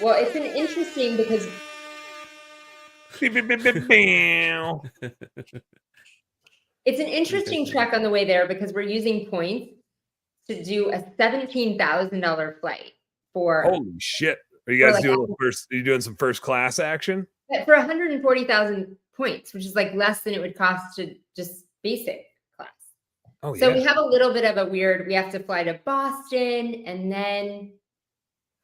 Well, it's an interesting because it's an interesting trek on the way there because we're using points to do a $17,000 flight for Holy shit. Are you guys doing some first class action? For 140,000 points, which is like less than it would cost to just basic class. Oh, so we have a little bit of we have to fly to Boston and then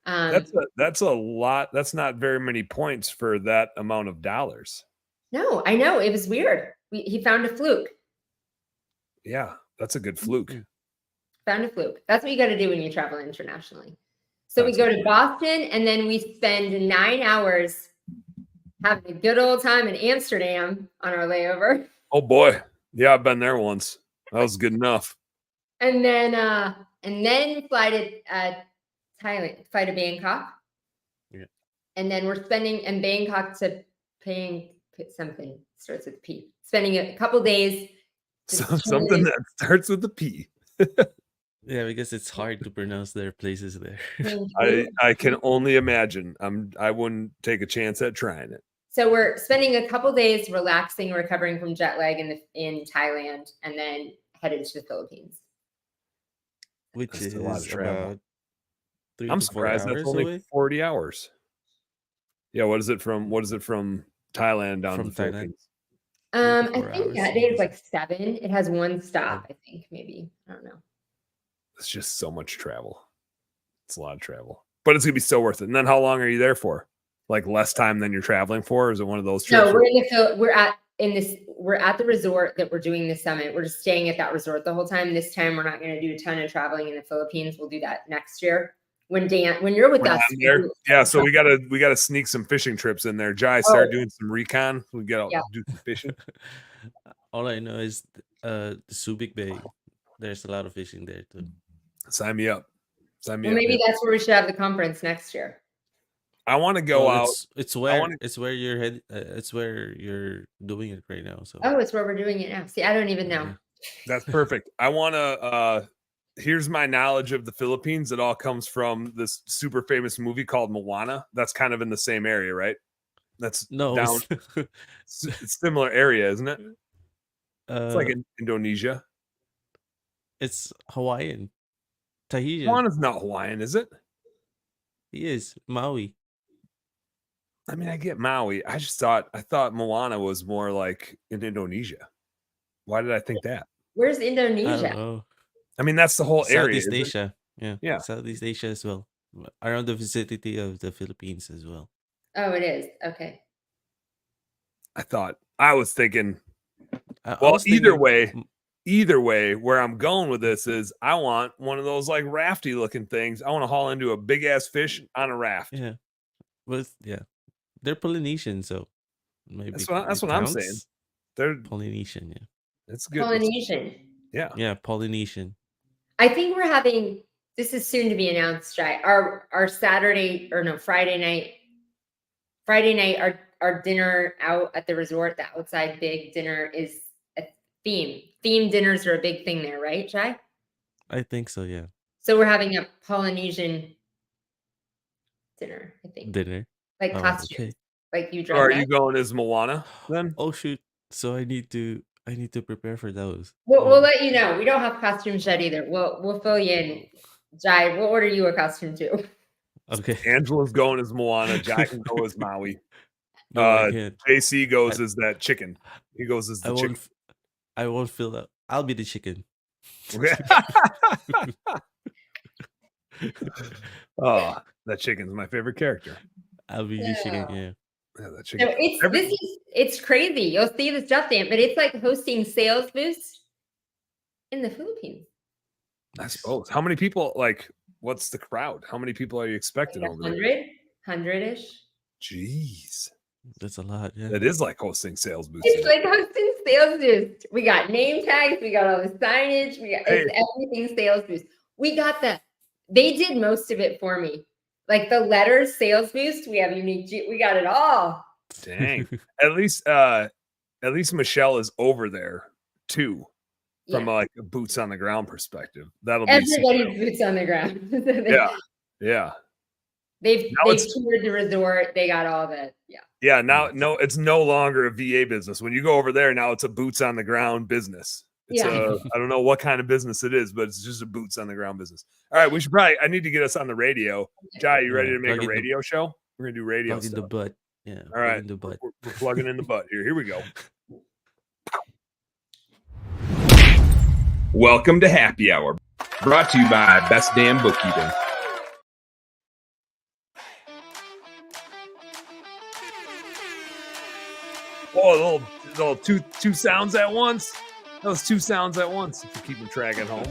that's a lot. That's not very many points for that amount of dollars. No, I know. It was weird. He found a fluke. Yeah, that's a good fluke. Found a fluke. That's what you got to do when you travel internationally. So we go to Boston and then we spend 9 hours having a good old time in Amsterdam on our layover. Oh boy. Yeah, I've been there once. That was good enough. And then fly to Thailand, fly to Bangkok. Yeah. And then we're spending in Bangkok to paying something starts with P. Spending a couple days. Something that starts with a P. Yeah, because it's hard to pronounce their places there. I can only imagine. I wouldn't take a chance at trying it. So we're spending a couple days relaxing, recovering from jet lag in Thailand, and then headed to the Philippines. Which is a lot of travel. I'm surprised that's only 40 hours. Yeah, what is it from Thailand down to the Philippines? I think that day is like 7. It has one stop, I think, maybe. I don't know. It's just so much travel. It's a lot of travel, but it's gonna be so worth it. And then how long are you there for? Like less time than you're traveling for? Or is it one of those trips? No, we're at the resort that we're doing the summit. We're just staying at that resort the whole time. This time we're not going to do a ton of traveling in the Philippines. We'll do that next year when you're with us. Yeah, so we gotta sneak some fishing trips in there. Jai, start doing some recon. We gotta do some fishing. All I know is the Subic Bay. There's a lot of fishing there too. Sign me up. Maybe that's where we should have the conference next year. I want to go out. It's where you're headed. It's where you're doing it right now. So it's where we're doing it now. See, I don't even know. Yeah. That's perfect. I want to. Here's my knowledge of the Philippines. It all comes from this super famous movie called Moana. That's kind of in the same area, right? That's down. It's similar area, isn't it? It's like in Indonesia. It's Hawaiian. Tahitian. Moana's not Hawaiian, is it? He is Maui. I mean, I get Maui. I thought Moana was more like in Indonesia. Why did I think that? Where's Indonesia? I mean, that's the whole area. Southeast Asia. Yeah. Southeast Asia as well. Around the vicinity of the Philippines as well. Oh, it is. Okay. I was thinking, either way, where I'm going with this is I want one of those like rafty looking things. I want to haul into a big ass fish on a raft. Yeah. Well, yeah. They're Polynesian, so maybe that's what I'm saying. They're Polynesian, yeah. It's good. Polynesian. Yeah, Polynesian. I think we're having this is soon to be announced, Jai. Our Friday night, our dinner out at the resort, the outside big dinner is a theme. Theme dinners are a big thing there, right, Jai? I think so, yeah. So we're having a Polynesian dinner, I think. Dinner. Like costumes. Okay. Like you drive. Are you going as Moana then? Oh shoot. So I need to prepare for those. We'll let you know. We don't have costumes yet either. We'll fill you in. Jai, we'll order you a costume too. Okay. Angela's going as Moana. Jai can go as Maui. JC goes as that chicken. He goes as the chicken. I won't fill up. I'll be the chicken. Okay. Oh, that chicken's my favorite character. I'll be the chicken, yeah. That chicken. So it's crazy. You'll see the stuff there, but it's like hosting sales boost in the Philippines. I suppose. How many people, what's the crowd? How many people are you expecting over there? 100-ish. Jeez. That's a lot, yeah. It is like hosting sales boost. It's like hosting sales boost. We got name tags, we got all the signage, it's everything sales boost. We got they did most of it for me. Like the letters, sales boost, we have we got it all. Dang. At least Michelle is over there too. From like a boots on the ground perspective. That'll be everybody's boots on the ground. Yeah. They've toured the resort. They got all the Yeah, now it's no longer a VA business. When you go over there, now it's a boots on the ground business. It's I don't know what kind of business it is, but it's just a boots on the ground business. All right, I need to get us on the radio. Jai, you ready to make a radio show? We're gonna do radio plug stuff. in the butt. Yeah. All right. In the butt. We're plugging in the butt here. Here we go. Welcome to Happy Hour, brought to you by Best Damn Bookkeeping. Oh, little two sounds at once. Those two sounds at once. If you're keeping track at home,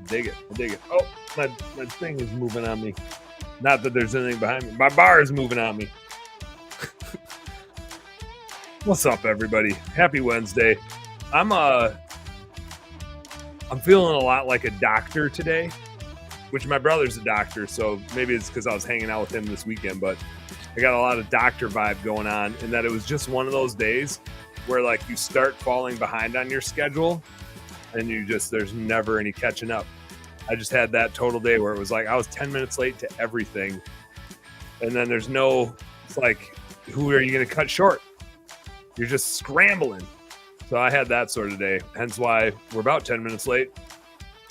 dig it. Oh, my thing is moving on me. Not that there's anything behind me. My bar is moving on me. What's up, everybody? Happy Wednesday. I'm feeling a lot like a doctor today, which my brother's a doctor, so maybe it's because I was hanging out with him this weekend, but I got a lot of doctor vibe going on, and that it was just one of those days where like you start falling behind on your schedule and there's never any catching up. I just had that total day where it was like I was 10 minutes late to everything. And then it's like, who are you going to cut short? You're just scrambling. So I had that sort of day. Hence why we're about 10 minutes late,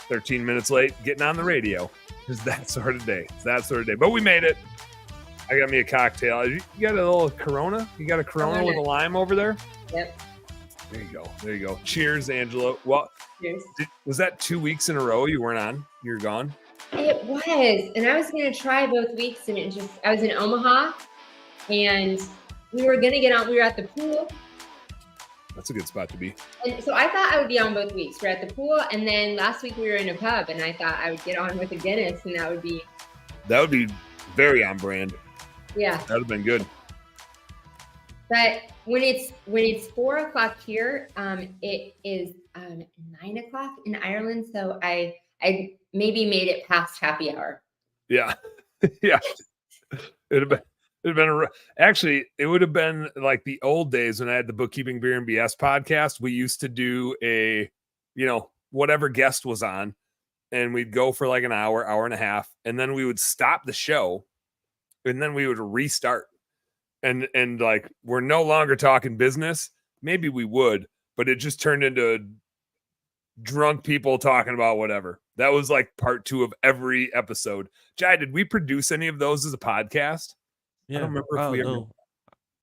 13 minutes late, getting on the radio. It's that sort of day. But we made it. I got me a cocktail. You got a little Corona? You got a Corona with a lime over there? Yep. There you go. Cheers, Angela. Well, cheers. Was that 2 weeks in a row you weren't on? You were gone? It was. And I was going to try both weeks. And I was in Omaha. And we were going to get on. We were at the pool. That's a good spot to be. And so I thought I would be on both weeks. We're at the pool. And then last week we were in a pub. And I thought I would get on with a Guinness. And that would be very on brand. Yeah. That would have been good. But when it's 4 o'clock here, it is 9 o'clock in Ireland. So I maybe made it past happy hour. Yeah. Yeah. It would have been like the old days when I had the Bookkeeping Beer and BS podcast. We used to do whatever guest was on, and we'd go for like an hour and a half, and then we would stop the show, and then we would restart. And like, we're no longer talking business. Maybe we would, but it just turned into drunk people talking about whatever. That was like part 2 of every episode. Jai, did we produce any of those as a podcast? Yeah. I don't remember if we ever. No.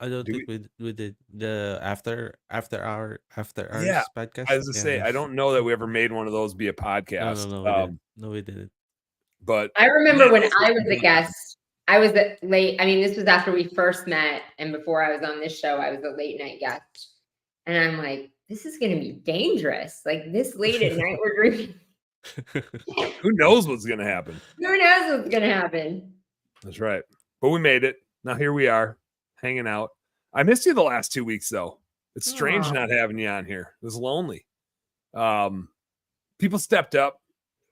I don't think we did the after hours podcast. I was to say, I don't know that we ever made one of those be a podcast. No, we didn't. But I remember when I was a guest, I was late. I mean, this was after we first met, and before I was on this show, I was a late night guest. And I'm like, this is going to be dangerous. Like this late at night, we're drinking. Who knows what's going to happen? Who knows what's going to happen? That's right. But we made it. Now here we are, hanging out. I missed you the last 2 weeks, though. It's strange not having you on here. It was lonely. People stepped up,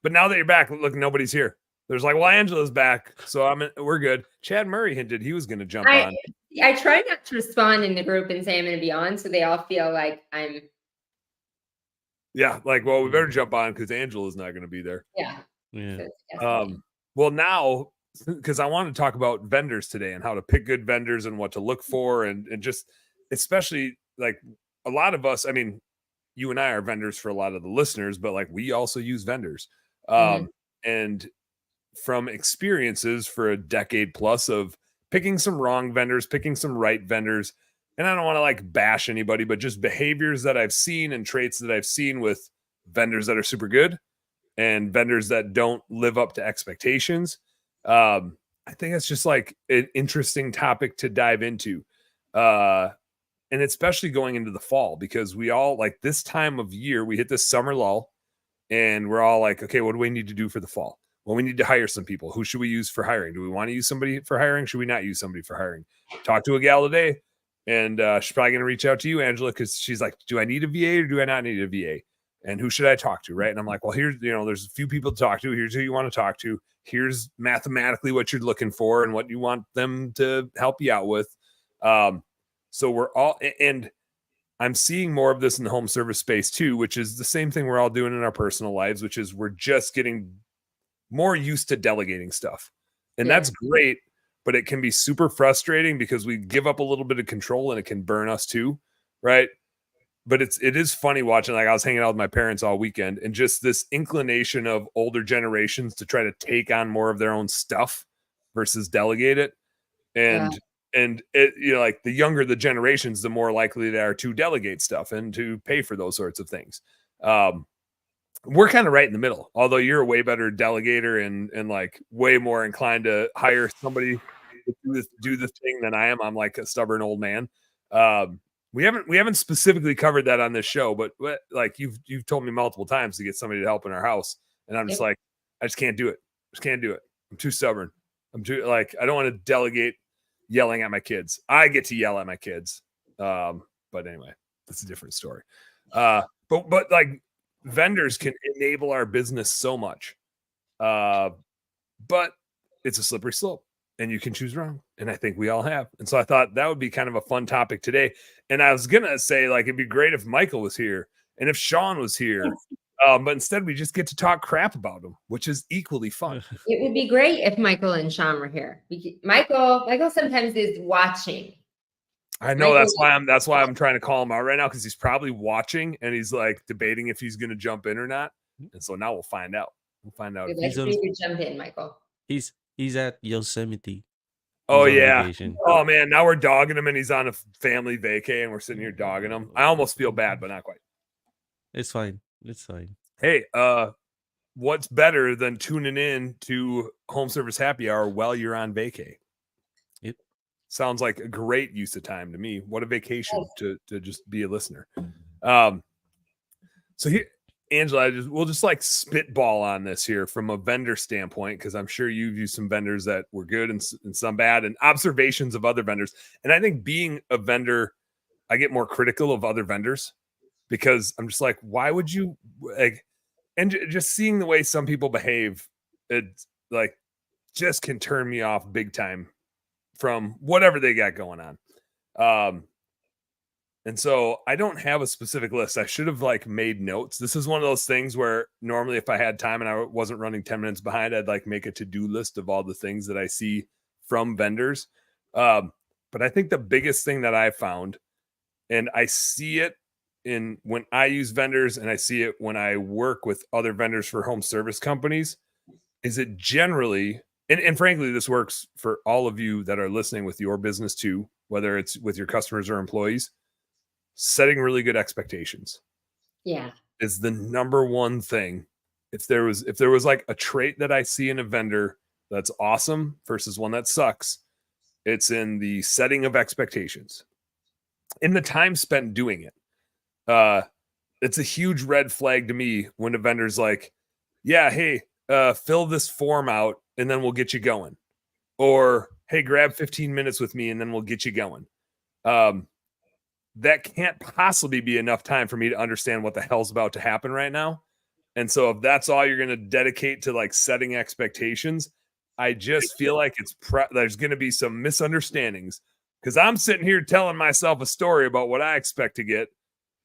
but now that you're back, look, nobody's here. There's like, well, Angela's back, so we're good. Chad Murray hinted he was going to jump on. I try not to respond in the group and say I'm going to be on, so they all feel like I'm. Yeah, like, well, we better jump on because Angela's not going to be there. Yeah. Well, now, because I want to talk about vendors today and how to pick good vendors and what to look for, and just especially like a lot of us. I mean, you and I are vendors for a lot of the listeners, but like we also use vendors, and from experiences for a decade plus of picking some wrong vendors, picking some right vendors. And I don't want to like bash anybody, but just behaviors that I've seen and traits that I've seen with vendors that are super good and vendors that don't live up to expectations. I think it's just like an interesting topic to dive into. And especially going into the fall, because we all like this time of year, we hit this summer lull and we're all like, okay, what do we need to do for the fall? Well, we need to hire some people. Who should we use for hiring? Do we want to use somebody for hiring? Should we not use somebody for hiring? Talk to a gal today, and she's probably going to reach out to you, Angela, because she's like, do I need a VA or do I not need a VA? And who should I talk to, right? And I'm like, well, here's, there's a few people to talk to. Here's who you want to talk to. Here's mathematically what you're looking for and what you want them to help you out with. So we're all, and I'm seeing more of this in the home service space too, which is the same thing we're all doing in our personal lives, which is we're just getting more used to delegating stuff. And that's great. but it can be super frustrating because we give up a little bit of control and it can burn us too, right? But it is funny watching. Like I was hanging out with my parents all weekend, and just this inclination of older generations to try to take on more of their own stuff versus delegate it. And it, you know, like the younger the generations, the more likely they are to delegate stuff and to pay for those sorts of things. We're kind of right in the middle, although you're a way better delegator and like way more inclined to hire somebody to do this thing than I am. I'm like a stubborn old man. We haven't specifically covered that on this show, but like you've told me multiple times to get somebody to help in our house, and I'm just like, I just can't do it. Just can't do it. I'm too stubborn. I'm too like, I don't want to delegate yelling at my kids. I get to yell at my kids. But anyway, that's a different story. But like vendors can enable our business so much. But it's a slippery slope. And you can choose wrong. And I think we all have. And so I thought that would be kind of a fun topic today. And I was going to say, like, it'd be great if Michael was here and if Sean was here. But instead, we just get to talk crap about them, which is equally fun. It would be great if Michael and Sean were here. Michael sometimes is watching. I know that's why I'm trying to call him out right now, because he's probably watching and he's like debating if he's going to jump in or not. And so now we'll find out. We'll find out. We'd like for you to jump in, Michael. He's at Yosemite. Oh yeah. Vacation. Oh man, now we're dogging him and he's on a family vacay and we're sitting here dogging him. I almost feel bad, but not quite. It's fine. It's fine. Hey, what's better than tuning in to Home Service Happy Hour while you're on vacay? It sounds like a great use of time to me. What a vacation to just be a listener. So here, Angela, we'll just like spitball on this here from a vendor standpoint, because I'm sure you've used some vendors that were good and some bad, and observations of other vendors. And I think being a vendor, I get more critical of other vendors because I'm just like, why would you like? And just seeing the way some people behave, it like just can turn me off big time from whatever they got going on. And so I don't have a specific list. I should have like made notes. This is one of those things where normally if I had time and I wasn't running 10 minutes behind, I'd like make a to-do list of all the things that I see from vendors. But I think the biggest thing that I found, and I see it in when I use vendors and I see it when I work with other vendors for home service companies, is it generally, and frankly, this works for all of you that are listening with your business too, whether it's with your customers or employees. Setting really good expectations, is the number one thing. If there was like a trait that I see in a vendor that's awesome versus one that sucks, it's in the setting of expectations, in the time spent doing it. It's a huge red flag to me when a vendor's like, yeah, hey, fill this form out and then we'll get you going, or hey, grab 15 minutes with me and then we'll get you going. That can't possibly be enough time for me to understand what the hell's about to happen right now. And so if that's all you're going to dedicate to like setting expectations, I just feel like there's going to be some misunderstandings, because I'm sitting here telling myself a story about what I expect to get.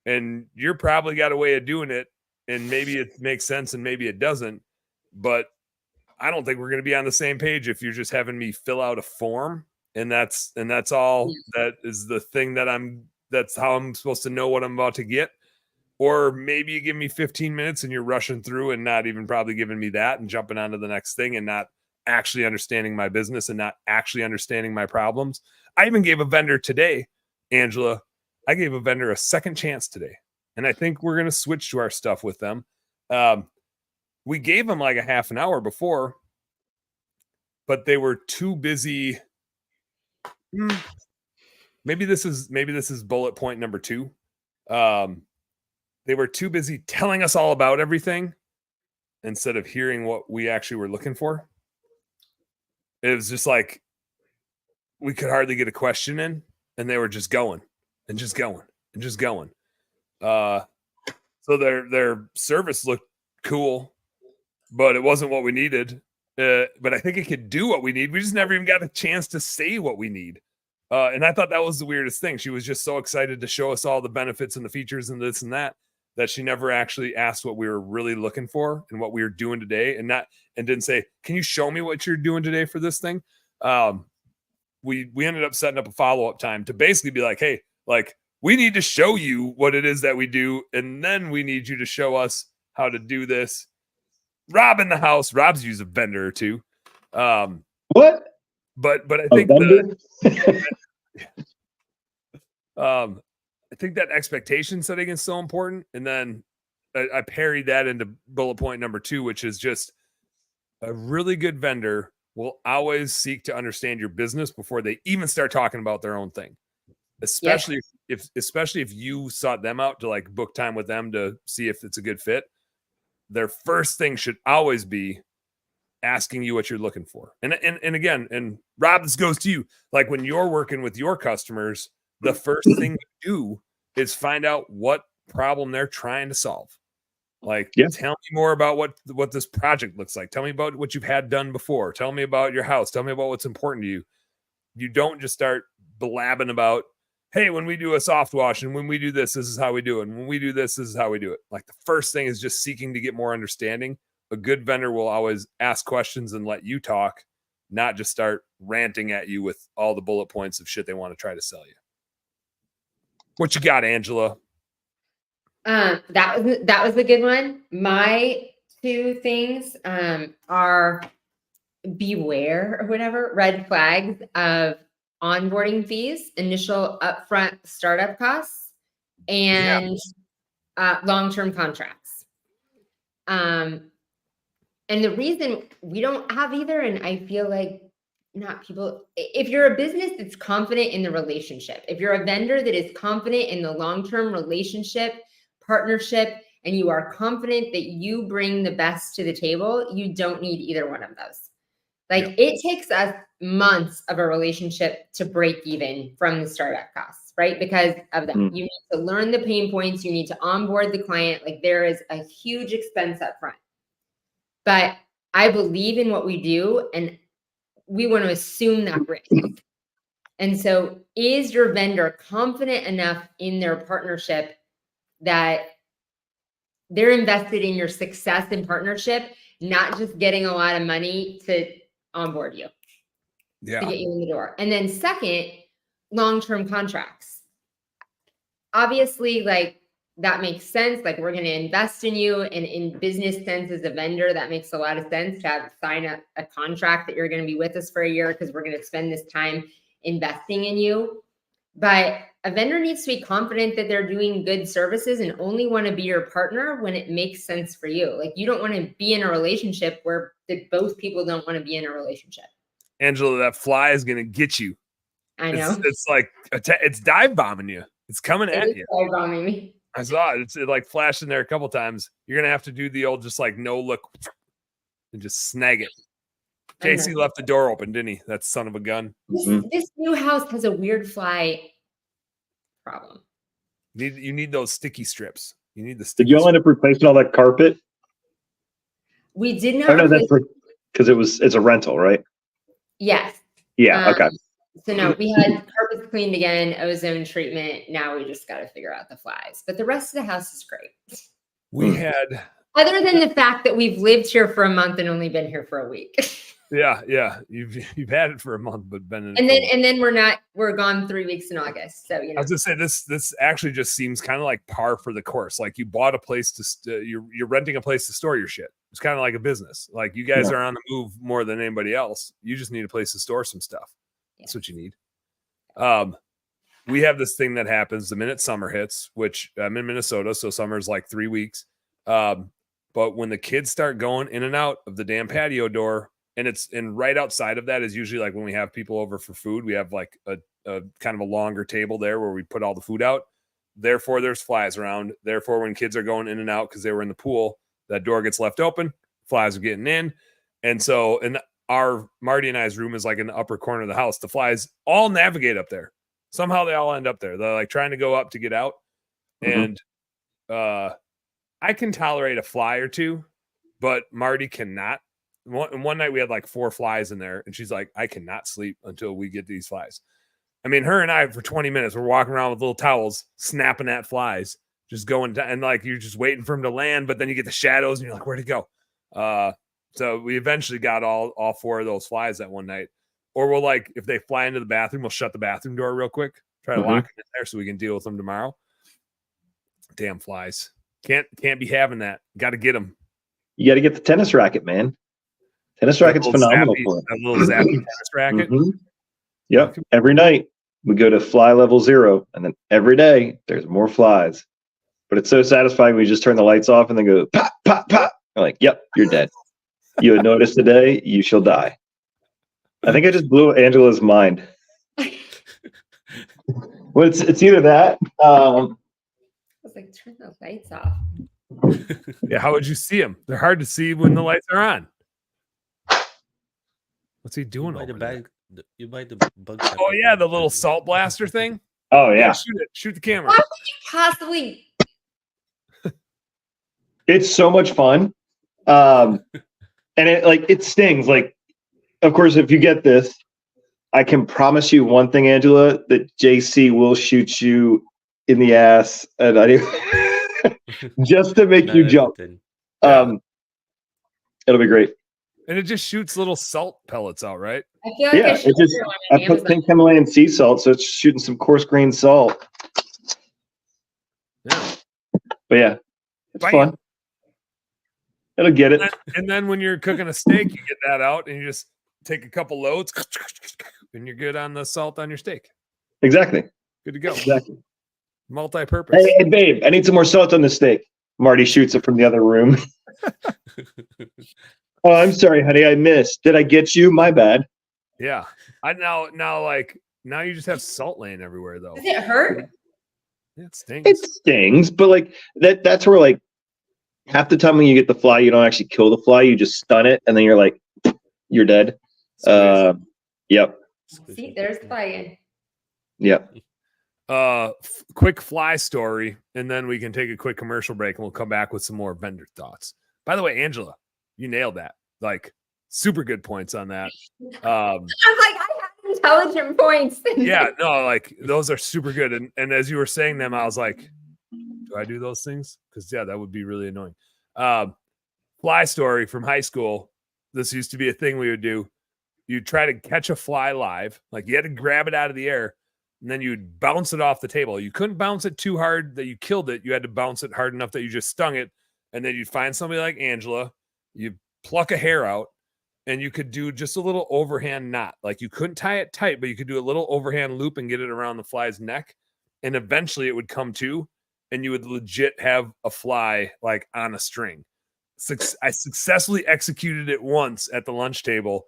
And you're probably got a way of doing it. And maybe it makes sense and maybe it doesn't. But I don't think we're going to be on the same page if you're just having me fill out a form. And that's all. That is the thing that's how I'm supposed to know what I'm about to get. Or maybe you give me 15 minutes and you're rushing through and not even probably giving me that and jumping on to the next thing and not actually understanding my business and not actually understanding my problems. I even gave a vendor today, Angela, I gave a vendor a second chance today. And I think we're going to switch to our stuff with them. We gave them like a half an hour before, but they were too busy. Maybe this is bullet point number 2. They were too busy telling us all about everything instead of hearing what we actually were looking for. It was just like we could hardly get a question in, and they were just going and just going and just going. So their service looked cool, but it wasn't what we needed. But I think it could do what we need. We just never even got a chance to say what we need. And I thought that was the weirdest thing. She was just so excited to show us all the benefits and the features and this and that she never actually asked what we were really looking for and what we were doing today, and didn't say, can you show me what you're doing today for this thing? we ended up setting up a follow-up time to basically be like, hey, like we need to show you what it is that we do, and then we need you to show us how to do this. Rob in the house. Rob's used a vendor or two. What? But I A think vendor? I think that expectation setting is so important. And then I parried that into bullet point number 2, which is just a really good vendor will always seek to understand your business before they even start talking about their own thing. Especially if you sought them out to like book time with them to see if it's a good fit. Their first thing should always be asking you what you're looking for. And again, and Rob, this goes to you. Like when you're working with your customers, the first thing you do is find out what problem they're trying to solve. Like, tell me more about what this project looks like. Tell me about what you've had done before. Tell me about your house. Tell me about what's important to you. You don't just start blabbing about, hey, when we do a soft wash and when we do this, this is how we do it. And when we do this, this is how we do it. Like the first thing is just seeking to get more understanding. A good vendor will always ask questions and let you talk, not just start ranting at you with all the bullet points of shit they want to try to sell you. What you got, Angela? That was a good one. My 2 things are beware or whatever, red flags of onboarding fees, initial upfront startup costs, and long-term contracts. And the reason we don't have either, and I feel like not people, if you're a business that's confident in the relationship, if you're a vendor that is confident in the long-term relationship, partnership, and you are confident that you bring the best to the table, you don't need either one of those. Like it takes us months of a relationship to break even from the startup costs, right? Because of that, you need to learn the pain points. You need to onboard the client. Like there is a huge expense up front. But I believe in what we do, and we want to assume that risk. And so is your vendor confident enough in their partnership that they're invested in your success and partnership, not just getting a lot of money to onboard you, to get you in the door? And then second, long-term contracts. Obviously, like that makes sense. Like we're going to invest in you, and in business sense as a vendor, that makes a lot of sense to sign a contract that you're going to be with us for a year because we're going to spend this time investing in you. But a vendor needs to be confident that they're doing good services and only want to be your partner when it makes sense for you. Like you don't want to be in a relationship where both people don't want to be in a relationship. Angela, that fly is going to get you. I know. It's like, it's dive bombing you. It's coming at you. Dive bombing me. I saw it. It like flashed in there a couple times. You're going to have to do the old, just like no look and just snag it. Casey left the door open, didn't he? That son of a gun. This new house has a weird fly problem. You need those sticky strips. You need the sticky. Did y'all end up replacing all that carpet? We did not. I know that's because it's a rental, right? Yes. Yeah. Okay. So no, we had carpets cleaned again, ozone treatment. Now we just got to figure out the flies. But the rest of the house is great. We had, other than the fact that we've lived here for a month and only been here for a week. Yeah. You've had it for a month, but been in and then we're gone 3 weeks in August. So I was gonna say this actually just seems kind of like par for the course. Like you bought a place to you're renting a place to store your shit. It's kind of like a business. Like you guys are on the move more than anybody else. You just need a place to store some stuff. That's what you need. We have this thing that happens the minute summer hits, which I'm in Minnesota, so summer's like 3 weeks. But when the kids start going in and out of the damn patio door, and right outside of that is usually like when we have people over for food, we have like a kind of a longer table there where we put all the food out. Therefore, there's flies around. Therefore, when kids are going in and out because they were in the pool, that door gets left open. Flies are getting in. And so, and our Marty and I's room is like in the upper corner of the house. The flies all navigate up there. Somehow they all end up there. They're like trying to go up to get out. And I can tolerate a fly or two, but Marty cannot. One night we had like 4 flies in there, and she's like, I cannot sleep until we get these flies. I mean, her and I for 20 minutes, we're walking around with little towels, snapping at flies, just going and like you're just waiting for them to land, but then you get the shadows and you're like, where'd it go? So we eventually got all 4 of those flies that one night. Or we'll like, if they fly into the bathroom, we'll shut the bathroom door real quick. Try to lock them in there so we can deal with them tomorrow. Damn flies. Can't be having that. Got to get them. You got to get the tennis racket, man. Tennis racket's phenomenal for it. That little zappy tennis racket. Yep. Every night we go to fly level 0, and then every day there's more flies. But it's so satisfying. We just turn the lights off and then go pop, pop, pop. We're like, yep, you're dead. You had noticed today, you shall die. I think I just blew Angela's mind. Well, it's either that. I was like, turn the lights off. Yeah, how would you see them? They're hard to see when the lights are on. What's he doing over there? You buy the bug. Oh yeah, the little salt blaster thing. Oh yeah, shoot it. Shoot the camera. Why would you possibly? It's so much fun, and it stings. Like, of course, if you get this, I can promise you one thing, Angela, that JC will shoot you in the ass, and just to make you jump. It'll be great. And it just shoots little salt pellets out, right? I feel like I put pink Himalayan sea salt, so it's shooting some coarse grained salt. Yeah. But yeah, it's fun. It'll get it. And then when you're cooking a steak, you get that out and you just take a couple loads and you're good on the salt on your steak. Exactly. Good to go. Exactly. Multi-purpose. Hey, babe, I need some more salt on the steak. Marty shoots it from the other room. Oh, I'm sorry, honey. I missed. Did I get you? My bad. Yeah. Now you just have salt laying everywhere though. Does it hurt? It stings. It stings, but like that's where like half the time when you get the fly, you don't actually kill the fly, you just stun it, and then you're like, you're dead. Yep. See, there's the fly again. Yep. Quick fly story, and then we can take a quick commercial break and we'll come back with some more vendor thoughts. By the way, Angela, you nailed that. Like, super good points on that. I was like, I have intelligent points. Yeah, no, like those are super good. And as you were saying them, I was like, do I do those things? Because yeah, that would be really annoying. Fly story from high school. This used to be a thing we would do. You'd try to catch a fly live, like you had to grab it out of the air, and then you'd bounce it off the table. You couldn't bounce it too hard that you killed it. You had to bounce it hard enough that you just stung it. And then you'd find somebody like Angela, you pluck a hair out, and you could do just a little overhand knot. Like you couldn't tie it tight, but you could do a little overhand loop and get it around the fly's neck. And eventually it would come to, and you would legit have a fly like on a string. I successfully executed it once at the lunch table.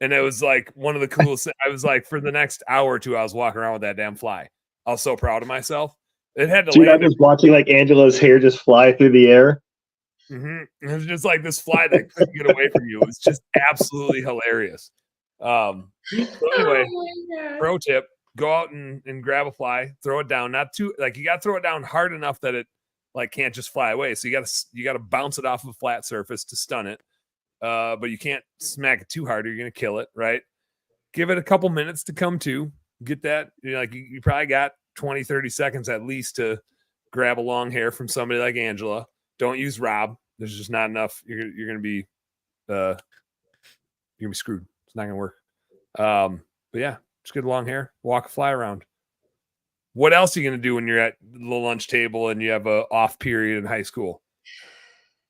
And it was like one of the coolest. I was like, for the next hour or two, I was walking around with that damn fly. I was so proud of myself. It had to. Dude, I'm just watching like Angela's hair just fly through the air. It was just like this fly that couldn't get away from you. It was just absolutely hilarious. So anyway, pro tip: go out and grab a fly, throw it down. Not too like you got to throw it down hard enough that it like can't just fly away. So you got to bounce it off of a flat surface to stun it. But you can't smack it too hard or you're going to kill it, right? Give it a couple minutes to come to. Get that. You probably got 20, 30 seconds at least to grab a long hair from somebody like Angela. Don't use Rob. There's just not enough. You're going to be screwed. It's not going to work. But yeah, just get long hair, walk a fly around. What else are you going to do when you're at the lunch table and you have a off period in high school?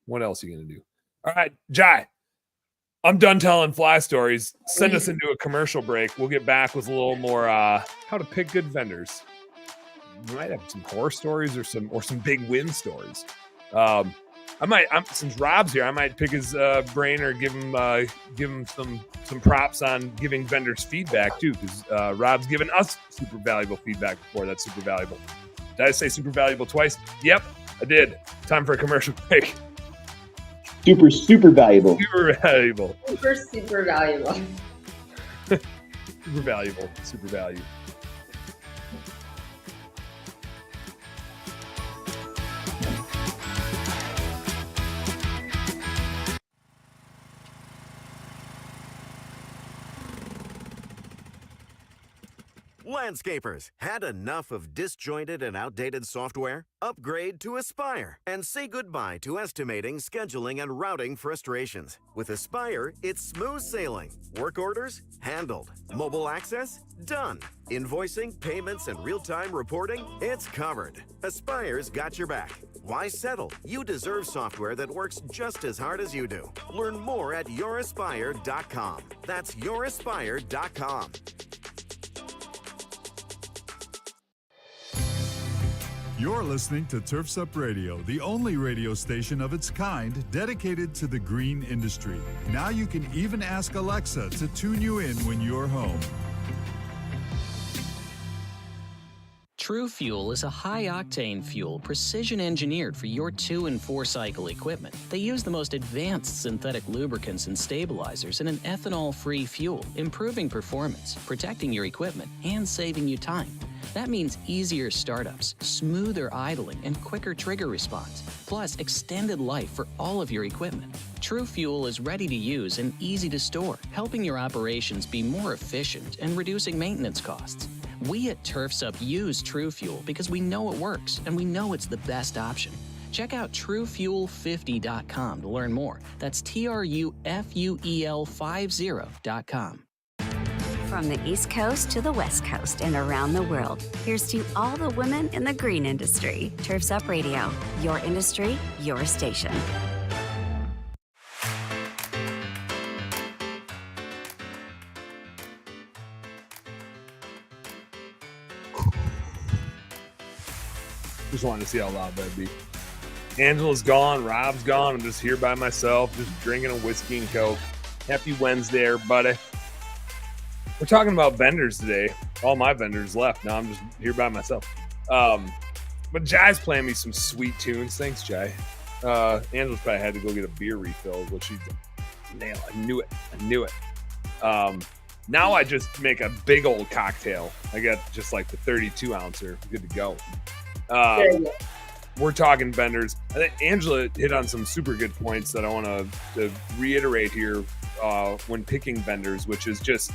What else are you going to do? All right, Jai. I'm done telling fly stories. Send us into a commercial break. We'll get back with a little more how to pick good vendors. We might have some horror stories or some big win stories. Since Rob's here, I might pick his brain or give him some props on giving vendors feedback too, because Rob's given us super valuable feedback before. That's super valuable. Did I say super valuable twice? Yep, I did. Time for a commercial break. Super, super valuable. Super valuable. Super, super valuable. Super valuable. Super value. Landscapers, had enough of disjointed and outdated software? Upgrade to Aspire and say goodbye to estimating, scheduling, and routing frustrations. With Aspire, it's smooth sailing. Work orders? Handled. Mobile access? Done. Invoicing, payments, and real-time reporting? It's covered. Aspire's got your back. Why settle? You deserve software that works just as hard as you do. Learn more at youraspire.com. That's youraspire.com. You're listening to Turfs Up Radio, the only radio station of its kind dedicated to the green industry. Now you can even ask Alexa to tune you in when you're home. True Fuel is a high-octane fuel precision-engineered for your 2- and 4-cycle equipment. They use the most advanced synthetic lubricants and stabilizers in an ethanol-free fuel, improving performance, protecting your equipment, and saving you time. That means easier startups, smoother idling, and quicker trigger response, plus extended life for all of your equipment. True Fuel is ready to use and easy to store, helping your operations be more efficient and reducing maintenance costs. We at Turfs Up use True Fuel because we know it works and we know it's the best option. Check out TrueFuel50.com to learn more. That's TrueFuel50.com. From the East Coast to the West Coast and around the world, here's to all the women in the green industry. Turfs Up Radio, your industry, your station. Just wanted to see how loud that'd be. Angela's gone. Rob's gone. I'm just here by myself, just drinking a whiskey and Coke. Happy Wednesday, everybody. We're talking about vendors today. All my vendors left. Now I'm just here by myself. But Jai's playing me some sweet tunes. Thanks, Jai. Angela's probably had to go get a beer refill, which she nailed. I knew it. Now I just make a big old cocktail. I got just like the 32 ouncer. Good to go. We're talking vendors. I think Angela hit on some super good points that I want to reiterate here when picking vendors, which is just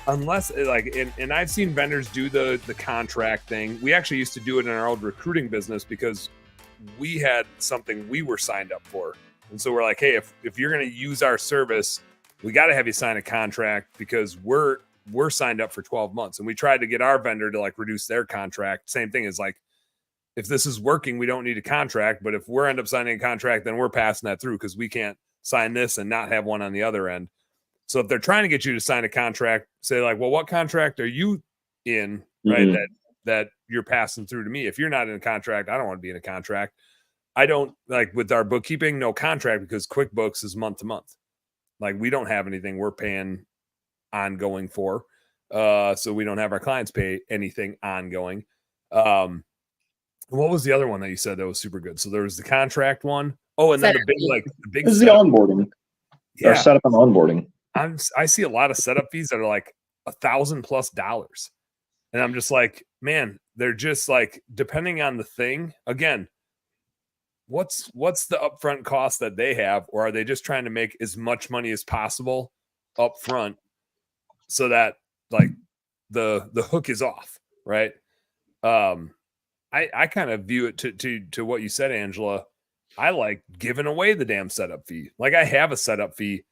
unless like, and I've seen vendors do the contract thing. We actually used to do it in our old recruiting business because we had something we were signed up for. And so we're like, hey, if you're going to use our service, we got to have you sign a contract because we're signed up for 12 months. And we tried to get our vendor to like reduce their contract. Same thing is like, if this is working, we don't need a contract. But if we're end up signing a contract, then we're passing that through because we can't sign this and not have one on the other end. So if they're trying to get you to sign a contract, say like, well, what contract are you in, right? Mm-hmm. That you're passing through to me. If you're not in a contract, I don't want to be in a contract. I don't like with our bookkeeping, no contract because QuickBooks is month to month. Like we don't have anything we're paying ongoing for. So we don't have our clients pay anything ongoing. What was the other one that you said that was super good? So there was the contract one. Oh, and then the big this is the onboarding. Yeah. Or setup and onboarding. I see a lot of setup fees that are like $1,000+. And I'm just like, man, they're just like, depending on the thing, again, what's the upfront cost that they have? Or are they just trying to make as much money as possible up front so that like the hook is off, right? I kind of view it to what you said, Angela. I like giving away the damn setup fee. Like I have a setup fee,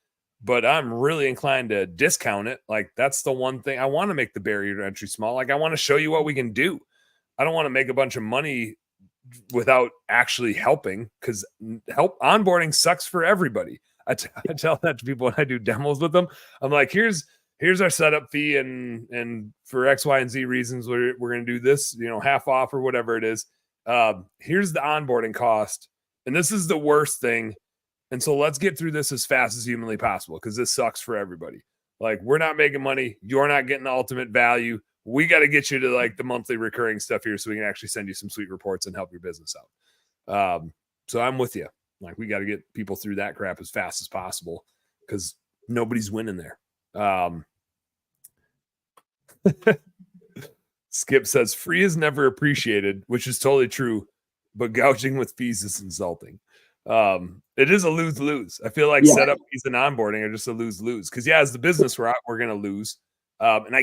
but I'm really inclined to discount it. Like that's the one thing I want to make the barrier to entry small. Like I want to show you what we can do. I don't want to make a bunch of money without actually helping because onboarding sucks for everybody. I tell that to people when I do demos with them. I'm like, here's our setup fee and for X, Y, and Z reasons, we're going to do this, half off or whatever it is. Here's the onboarding cost. And this is the worst thing. And so let's get through this as fast as humanly possible because this sucks for everybody. Like we're not making money. You're not getting the ultimate value. We got to get you to like the monthly recurring stuff here so we can actually send you some sweet reports and help your business out. So I'm with you. Like we got to get people through that crap as fast as possible because nobody's winning there. Skip says free is never appreciated, which is totally true, but gouging with fees is insulting. It is a lose-lose. I feel like setup fees and onboarding are just a lose-lose because as the business we're going to lose. And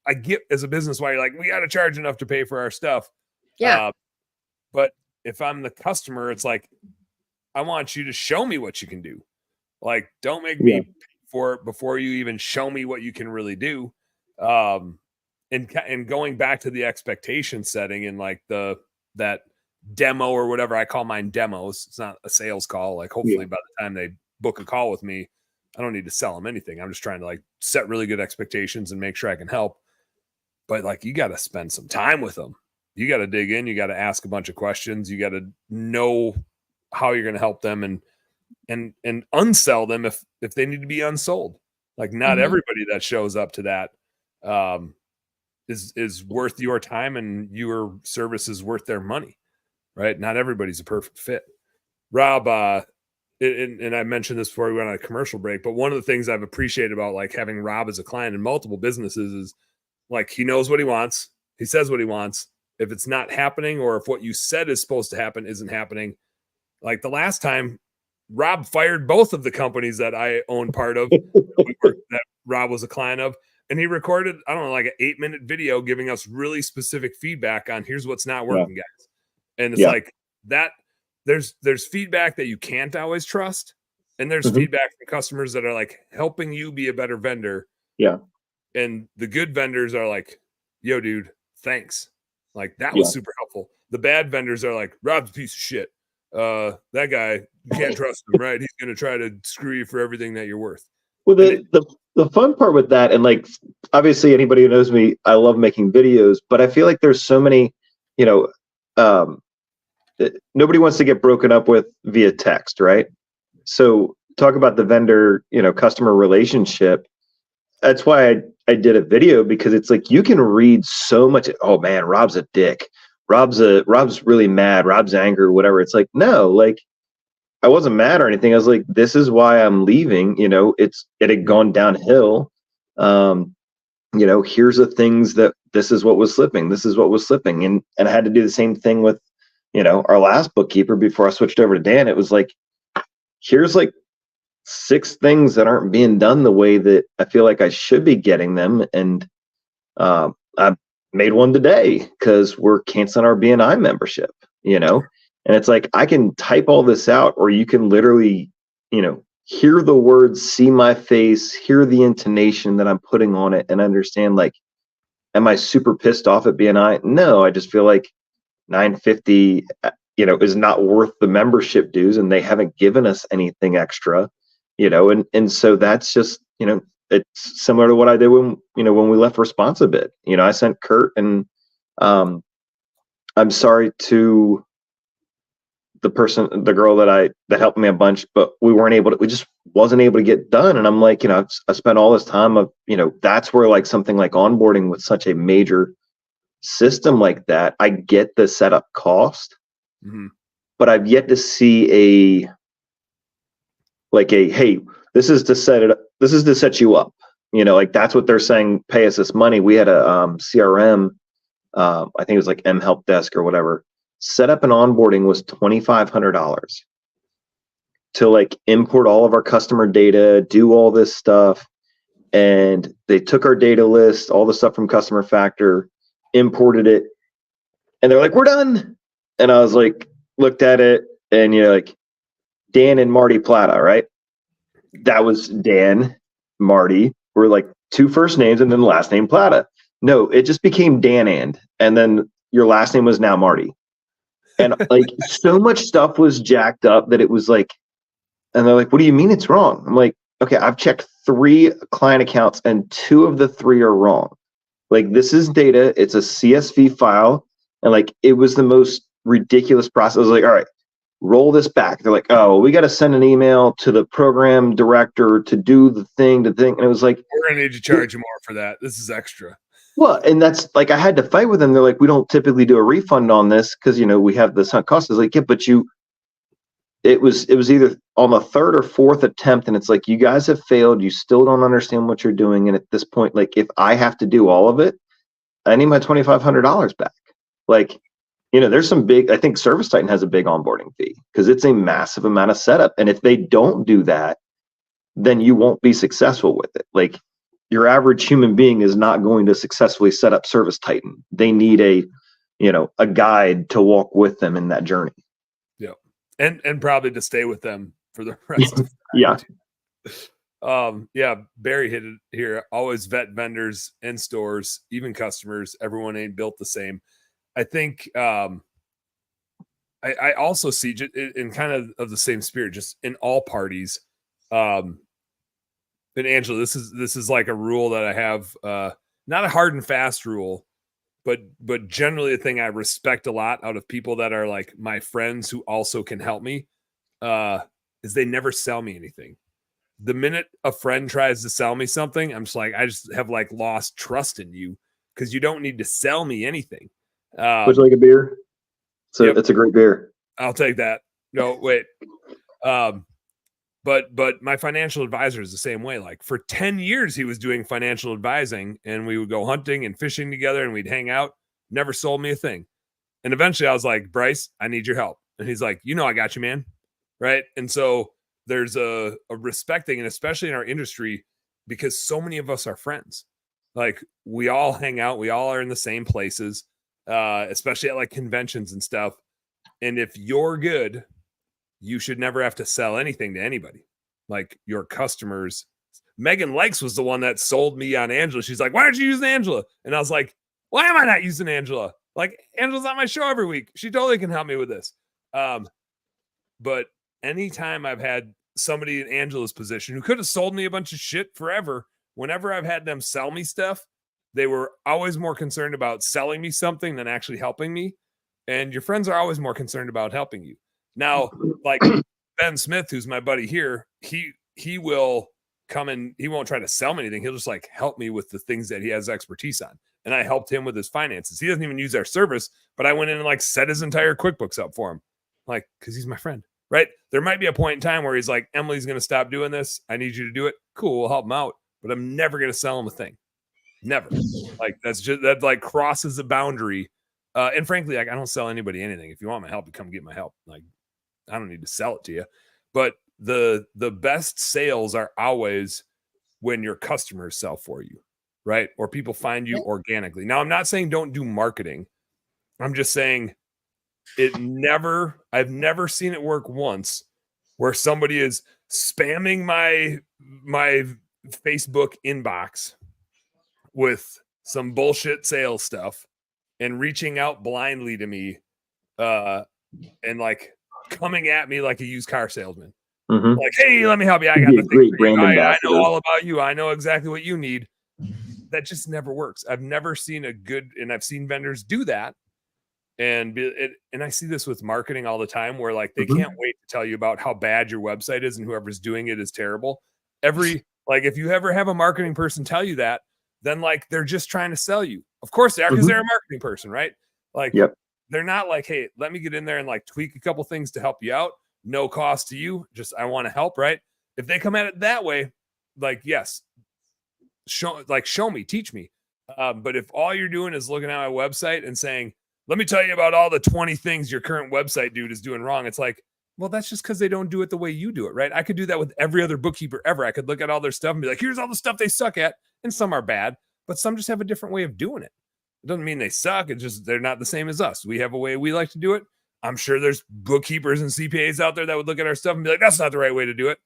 I get as a business why you're like, we got to charge enough to pay for our stuff. Yeah. But if I'm the customer, it's like, I want you to show me what you can do. Like, don't make me pay for it before you even show me what you can really do. And going back to the expectation setting and like that demo or whatever, I call mine demos. It's not a sales call. Like, hopefully by the time they book a call with me, I don't need to sell them anything. I'm just trying to like set really good expectations and make sure I can help. But like, you got to spend some time with them. You got to dig in. You got to ask a bunch of questions. You got to know how you're going to help them and unsell them if they need to be unsold. Like, not everybody that shows up to that is worth your time, and your service is worth their money, right? Not everybody's a perfect fit. Rob, and I mentioned this before we went on a commercial break, but one of the things I've appreciated about like having Rob as a client in multiple businesses is like, he knows what he wants. He says what he wants. If it's not happening, or if what you said is supposed to happen isn't happening, like the last time, Rob fired both of the companies that I own part of that Rob was a client of. And he recorded, I don't know, like an 8-minute video giving us really specific feedback on here's what's not working, guys. And it's like that. There's feedback that you can't always trust. And there's feedback from customers that are like helping you be a better vendor. Yeah. And the good vendors are like, yo, dude, thanks. Like, that was super helpful. The bad vendors are like, Rob's a piece of shit. That guy, you can't trust him, right? He's going to try to screw you for everything that you're worth. Well, the fun part with that, and like, obviously anybody who knows me, I love making videos, but I feel like there's so many, nobody wants to get broken up with via text, right? So talk about the vendor, customer relationship. That's why I did a video, because it's like, you can read so much. Oh man, Rob's a dick. Rob's really mad. Rob's angry, whatever. It's like, no, like, I wasn't mad or anything. I was like, this is why I'm leaving. It had gone downhill. Here's the things that this is what was slipping. This is what was slipping. And I had to do the same thing with, our last bookkeeper before I switched over to Dan. It was like, here's like 6 things that aren't being done the way that I feel like I should be getting them. And I made one today because we're canceling our BNI membership, and it's like, I can type all this out, or you can literally, hear the words, see my face, hear the intonation that I'm putting on it, and understand, like, am I super pissed off at BNI? No, I just feel like $950, is not worth the membership dues, and they haven't given us anything extra, and so that's just, it's similar to what I did when we left Responsibid. I sent Kurt, and I'm sorry to the girl that helped me a bunch, but we just wasn't able to get done. And I'm like, I spent all this time of, that's where like something like onboarding with such a major system like that, I get the setup cost, but I've yet to see hey, this is to set it up. This is to set you up. Like, that's what they're saying. Pay us this money. We had a CRM, I think it was like M Help Desk or whatever. Setup and onboarding was $2,500 to like import all of our customer data, do all this stuff. And they took our data list, all the stuff from Customer Factor, imported it, and they're like, we're done. And I was like, looked at it, and like, Dan and Marty Plata, right? That was Dan, Marty, were like 2 first names and then the last name Plata. No, it just became Dan and then your last name was now Marty. And like, so much stuff was jacked up that it was like, and they're like, what do you mean it's wrong? I'm like, okay, I've checked 3 client accounts and 2 of the 3 are wrong. Like, this is data, it's a CSV file. And like, it was the most ridiculous process. I was like, all right, roll this back. They're like, oh, we got to send an email to the program director to do the thing. And it was like, we're going to need to charge you more for that. This is extra. Well, and that's like, I had to fight with them. They're like, we don't typically do a refund on this because, we have the sunk cost. I was like, yeah, but it was either on the 3rd or 4th attempt. And it's like, you guys have failed. You still don't understand what you're doing. And at this point, like, if I have to do all of it, I need my $2,500 back. Like, there's some big, I think ServiceTitan has a big onboarding fee because it's a massive amount of setup. And if they don't do that, then you won't be successful with it. Like, your average human being is not going to successfully set up Service Titan. They need a guide to walk with them in that journey. Yeah. And probably to stay with them for the rest of the time. Yeah. Barry hit it here. Always vet vendors and stores, even customers. Everyone ain't built the same. I think I also see in kind of the same spirit, just in all parties. And Angela, this is like a rule that I have, not a hard and fast rule, but generally a thing I respect a lot out of people that are like my friends who also can help me, is they never sell me anything. The minute a friend tries to sell me something, I'm just like, I just have like lost trust in you because you don't need to sell me anything. Would you like a beer? So It's a great beer. I'll take that. No, wait. But my financial advisor is the same way. Like for 10 years, he was doing financial advising and we would go hunting and fishing together and we'd hang out. Never sold me a thing. And eventually I was like, Bryce, I need your help. And he's like, I got you, man. Right. And so there's a respecting, and especially in our industry, because so many of us are friends. Like we all hang out. We all are in the same places, especially at like conventions and stuff. And if you're good, you should never have to sell anything to anybody. Like your customers. Megan Likes was the one that sold me on Angela. She's like, why aren't you using Angela? And I was like, why am I not using Angela? Like Angela's on my show every week. She totally can help me with this. But anytime I've had somebody in Angela's position who could have sold me a bunch of shit forever, whenever I've had them sell me stuff, they were always more concerned about selling me something than actually helping me. And your friends are always more concerned about helping you. Now, like Ben Smith, who's my buddy here, he will come and he won't try to sell me anything. He'll just like help me with the things that he has expertise on. And I helped him with his finances. He doesn't even use our service, but I went in and like set his entire QuickBooks up for him. Like, cause he's my friend, right? There might be a point in time where he's like, Emily's going to stop doing this. I need you to do it. Cool. We'll help him out, but I'm never going to sell him a thing. Never. Like that like crosses the boundary. And frankly, like I don't sell anybody anything. If you want my help, you come get my help. Like I don't need to sell it to you. But the best sales are always when your customers sell for you, right? Or people find you organically. Now, I'm not saying don't do marketing. I'm just saying I've never seen it work once where somebody is spamming my Facebook inbox with some bullshit sales stuff and reaching out blindly to me and like coming at me like a used car salesman. Mm-hmm. Like, hey, let me help you. I got the thing for you. I know all about you. I know exactly what you need. That just never works. I've never seen and I've seen vendors do that. And I see this with marketing all the time where like they can't wait to tell you about how bad your website is and whoever's doing it is terrible. Like if you ever have a marketing person tell you that, then like they're just trying to sell you. Of course they are, because they're a marketing person, right? Like they're not like, hey, let me get in there and like tweak a couple things to help you out. No cost to you. Just I want to help, right? If they come at it that way, like yes, show me, teach me. But if all you're doing is looking at my website and saying, let me tell you about all the 20 things your current website dude is doing wrong, it's like, well, that's just because they don't do it the way you do it, right? I could do that with every other bookkeeper ever. I could look at all their stuff and be like, here's all the stuff they suck at, and some are bad, but some just have a different way of doing it. It doesn't mean they suck. It's just they're not the same as us. We have a way we like to do it. I'm sure there's bookkeepers and CPAs out there that would look at our stuff and be like, that's not the right way to do it.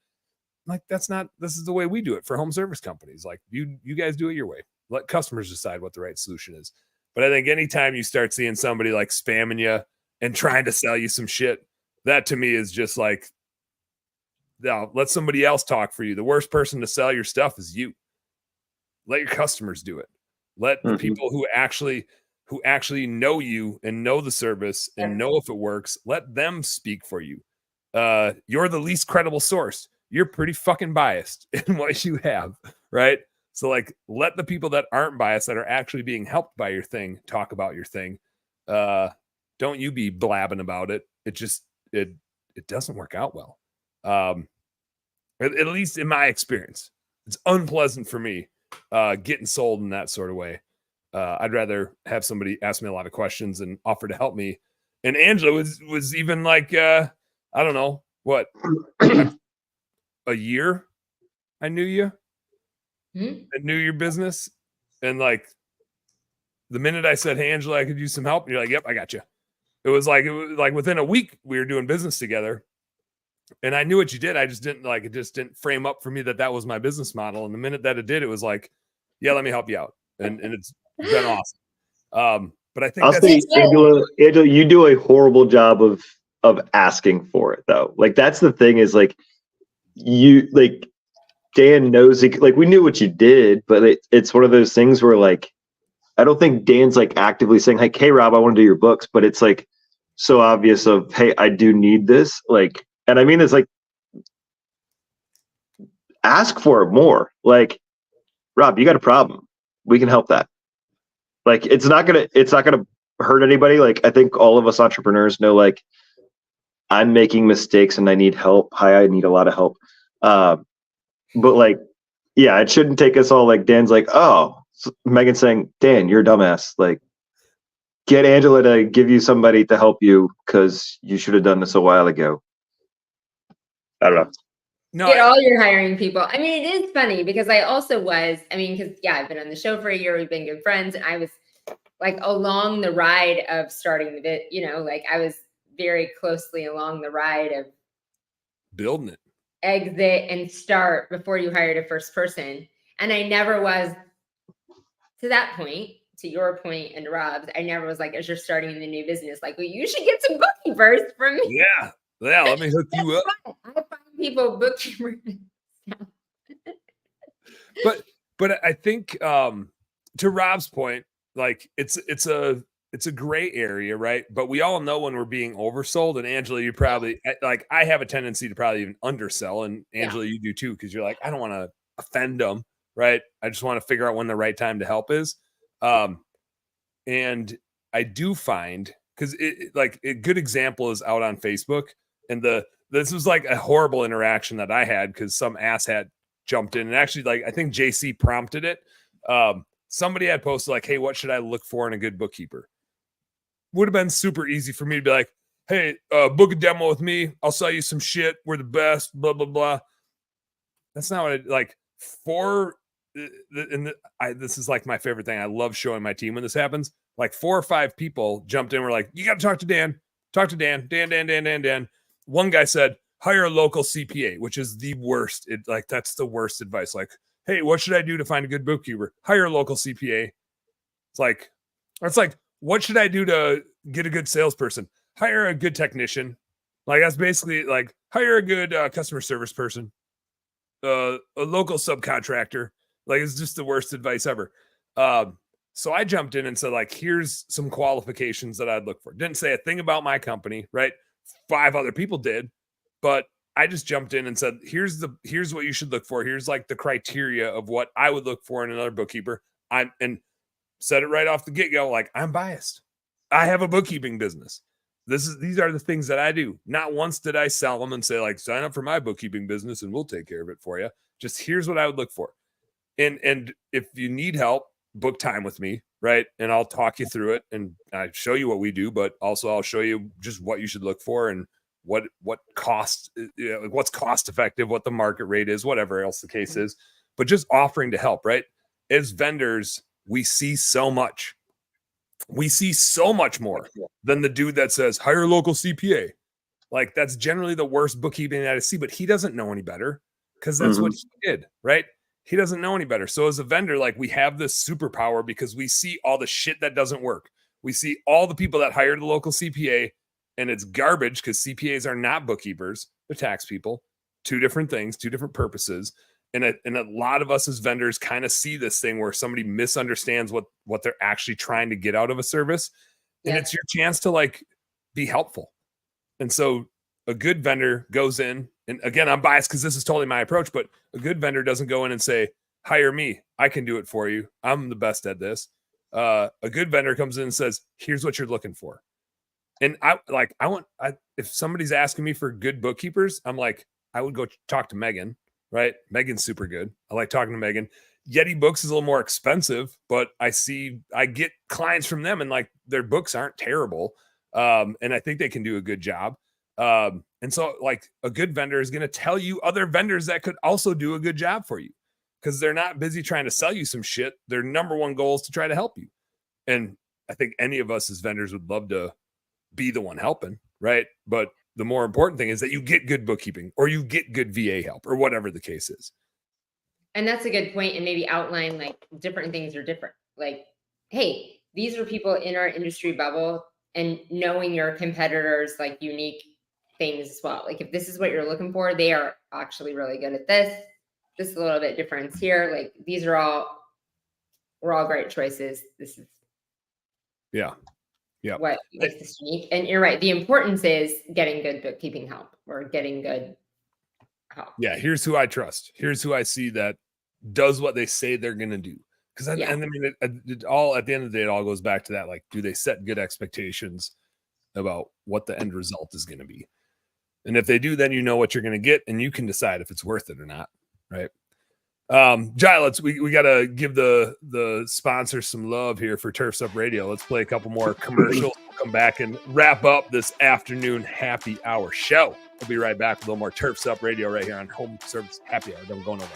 Like, this is the way we do it for home service companies. Like you guys do it your way. Let customers decide what the right solution is. But I think anytime you start seeing somebody like spamming you and trying to sell you some shit, that to me is just like, no, let somebody else talk for you. The worst person to sell your stuff is you. Let your customers do it. Let the people who actually know you and know the service and know if it works, let them speak for you. You're the least credible source. You're pretty fucking biased in what you have, right? So like, let the people that aren't biased, that are actually being helped by your thing, talk about your thing. Don't you be blabbing about it. It doesn't work out well. At least in my experience, it's unpleasant for me getting sold in that sort of way. I'd rather have somebody ask me a lot of questions and offer to help me. And Angela was even like, I don't know what, a year I knew you. that knew your business. And like the minute I said, hey, Angela, I could use some help. You're like, yep, I got you. It was like within a week we were doing business together. And I knew what you did. I just didn't it just didn't frame up for me that was my business model. And the minute that it did, it was like, yeah, let me help you out. And it's been awesome. But I think I'll say, Angela, you do a horrible job of asking for it though. Like that's the thing is like Dan knows like we knew what you did, but it's one of those things where like I don't think Dan's like actively saying like, hey Rob, I want to do your books, but it's like so obvious of, hey, I do need this. Like, and I mean it's like ask for it more. Like, Rob, you got a problem. We can help that. Like it's not gonna hurt anybody. Like I think all of us entrepreneurs know like I'm making mistakes and I need help. Hi, I need a lot of help. But like, yeah, it shouldn't take us all like Dan's like, oh, Megan's saying, Dan, you're a dumbass. Like get Angela to give you somebody to help you because you should have done this a while ago. I don't know. No, get all your hiring people. I mean, it is funny because I also was, because I've been on the show for a year. We've been good friends. And I was like along the ride of starting the bit, like I was very closely along the ride of building it, exit and start before you hired a first person. And I never was to that point, to your point and Rob's, I never was like, as you're starting in the new business, like, well, you should get some bookkeepers from me. Yeah. Let me hook you up. I find people bookkeepers. But I think to Rob's point, like it's a gray area, right? But we all know when we're being oversold. And Angela, you probably like I have a tendency to probably even undersell, and Angela, you do too, because you're like, I don't want to offend them, right? I just want to figure out when the right time to help is. And I do find because like a good example is out on Facebook. And this was like a horrible interaction that I had because some asshat jumped in and actually like I think JC prompted it. Somebody had posted like, hey, what should I look for in a good bookkeeper? Would have been super easy for me to be like, hey, book a demo with me. I'll sell you some shit. We're the best, blah, blah, blah. That's not what I like this is like my favorite thing. I love showing my team when this happens. Like 4 or 5 people jumped in. We're like, you got to talk to Dan. Talk to Dan. Dan. One guy said, hire a local CPA, which is the worst. That's the worst advice. Like, hey, what should I do to find a good bookkeeper? Hire a local CPA. It's like, what should I do to get a good salesperson? Hire a good technician. Like, that's basically like, hire a good customer service person, a local subcontractor. Like, it's just the worst advice ever. So I jumped in and said, like, here's some qualifications that I'd look for. Didn't say a thing about my company, right? 5 other people did, but I just jumped in and said, here's what you should look for. Here's like the criteria of what I would look for in another bookkeeper. And said it right off the get-go, like, I'm biased. I have a bookkeeping business. These are the things that I do. Not once did I sell them and say, like, sign up for my bookkeeping business and we'll take care of it for you. Just here's what I would look for. And if you need help, book time with me, right? And I'll talk you through it and I show you what we do, but also I'll show you just what you should look for and what cost, what's cost effective, what the market rate is, whatever else the case is, but just offering to help, right? As vendors, we see so much. We see so much more than the dude that says, hire a local CPA. Like, that's generally the worst bookkeeping that I see, but he doesn't know any better because that's what he did, right? He doesn't know any better. So as a vendor, like, we have this superpower because we see all the shit that doesn't work. We see all the people that hired a local CPA and it's garbage because CPAs are not bookkeepers. They're tax people. 2 different things, 2 different purposes. And a lot of us as vendors kind of see this thing where somebody misunderstands what they're actually trying to get out of a service. And it's your chance to like be helpful. And so a good vendor goes in, and again, I'm biased because this is totally my approach, but a good vendor doesn't go in and say, hire me. I can do it for you. I'm the best at this. A good vendor comes in and says, here's what you're looking for. And if somebody's asking me for good bookkeepers, I'm like, I would go talk to Megan, right? Megan's super good. I like talking to Megan. Yeti Books is a little more expensive, but I get clients from them and like their books aren't terrible. And I think they can do a good job. And so like a good vendor is going to tell you other vendors that could also do a good job for you. because they're not busy trying to sell you some shit. Their number one goal is to try to help you. And I think any of us as vendors would love to be the one helping, right? But the more important thing is that you get good bookkeeping or you get good VA help or whatever the case is. And that's a good point. And maybe outline like different things are different. Like, hey, these are people in our industry bubble, and knowing your competitors like unique things as well. Like if this is what you're looking for, they are actually really good at this. This is a little bit difference here. Like we're all great choices. This is what makes this unique. And you're right. The importance is getting good bookkeeping help or getting good help. Yeah. Here's who I trust. Here's who I see that does what they say they're going to do. Because and I mean, it all at the end of the day, it all goes back to that. Like, do they set good expectations about what the end result is going to be? And if they do, then you know what you're going to get, and you can decide if it's worth it or not, right? Jai, we got to give the sponsors some love here for Turfs Up Radio. Let's play a couple more commercials. We'll come back and wrap up this afternoon happy hour show. We'll be right back with a little more Turfs Up Radio right here on Home Service Happy Hour. Don't go nowhere.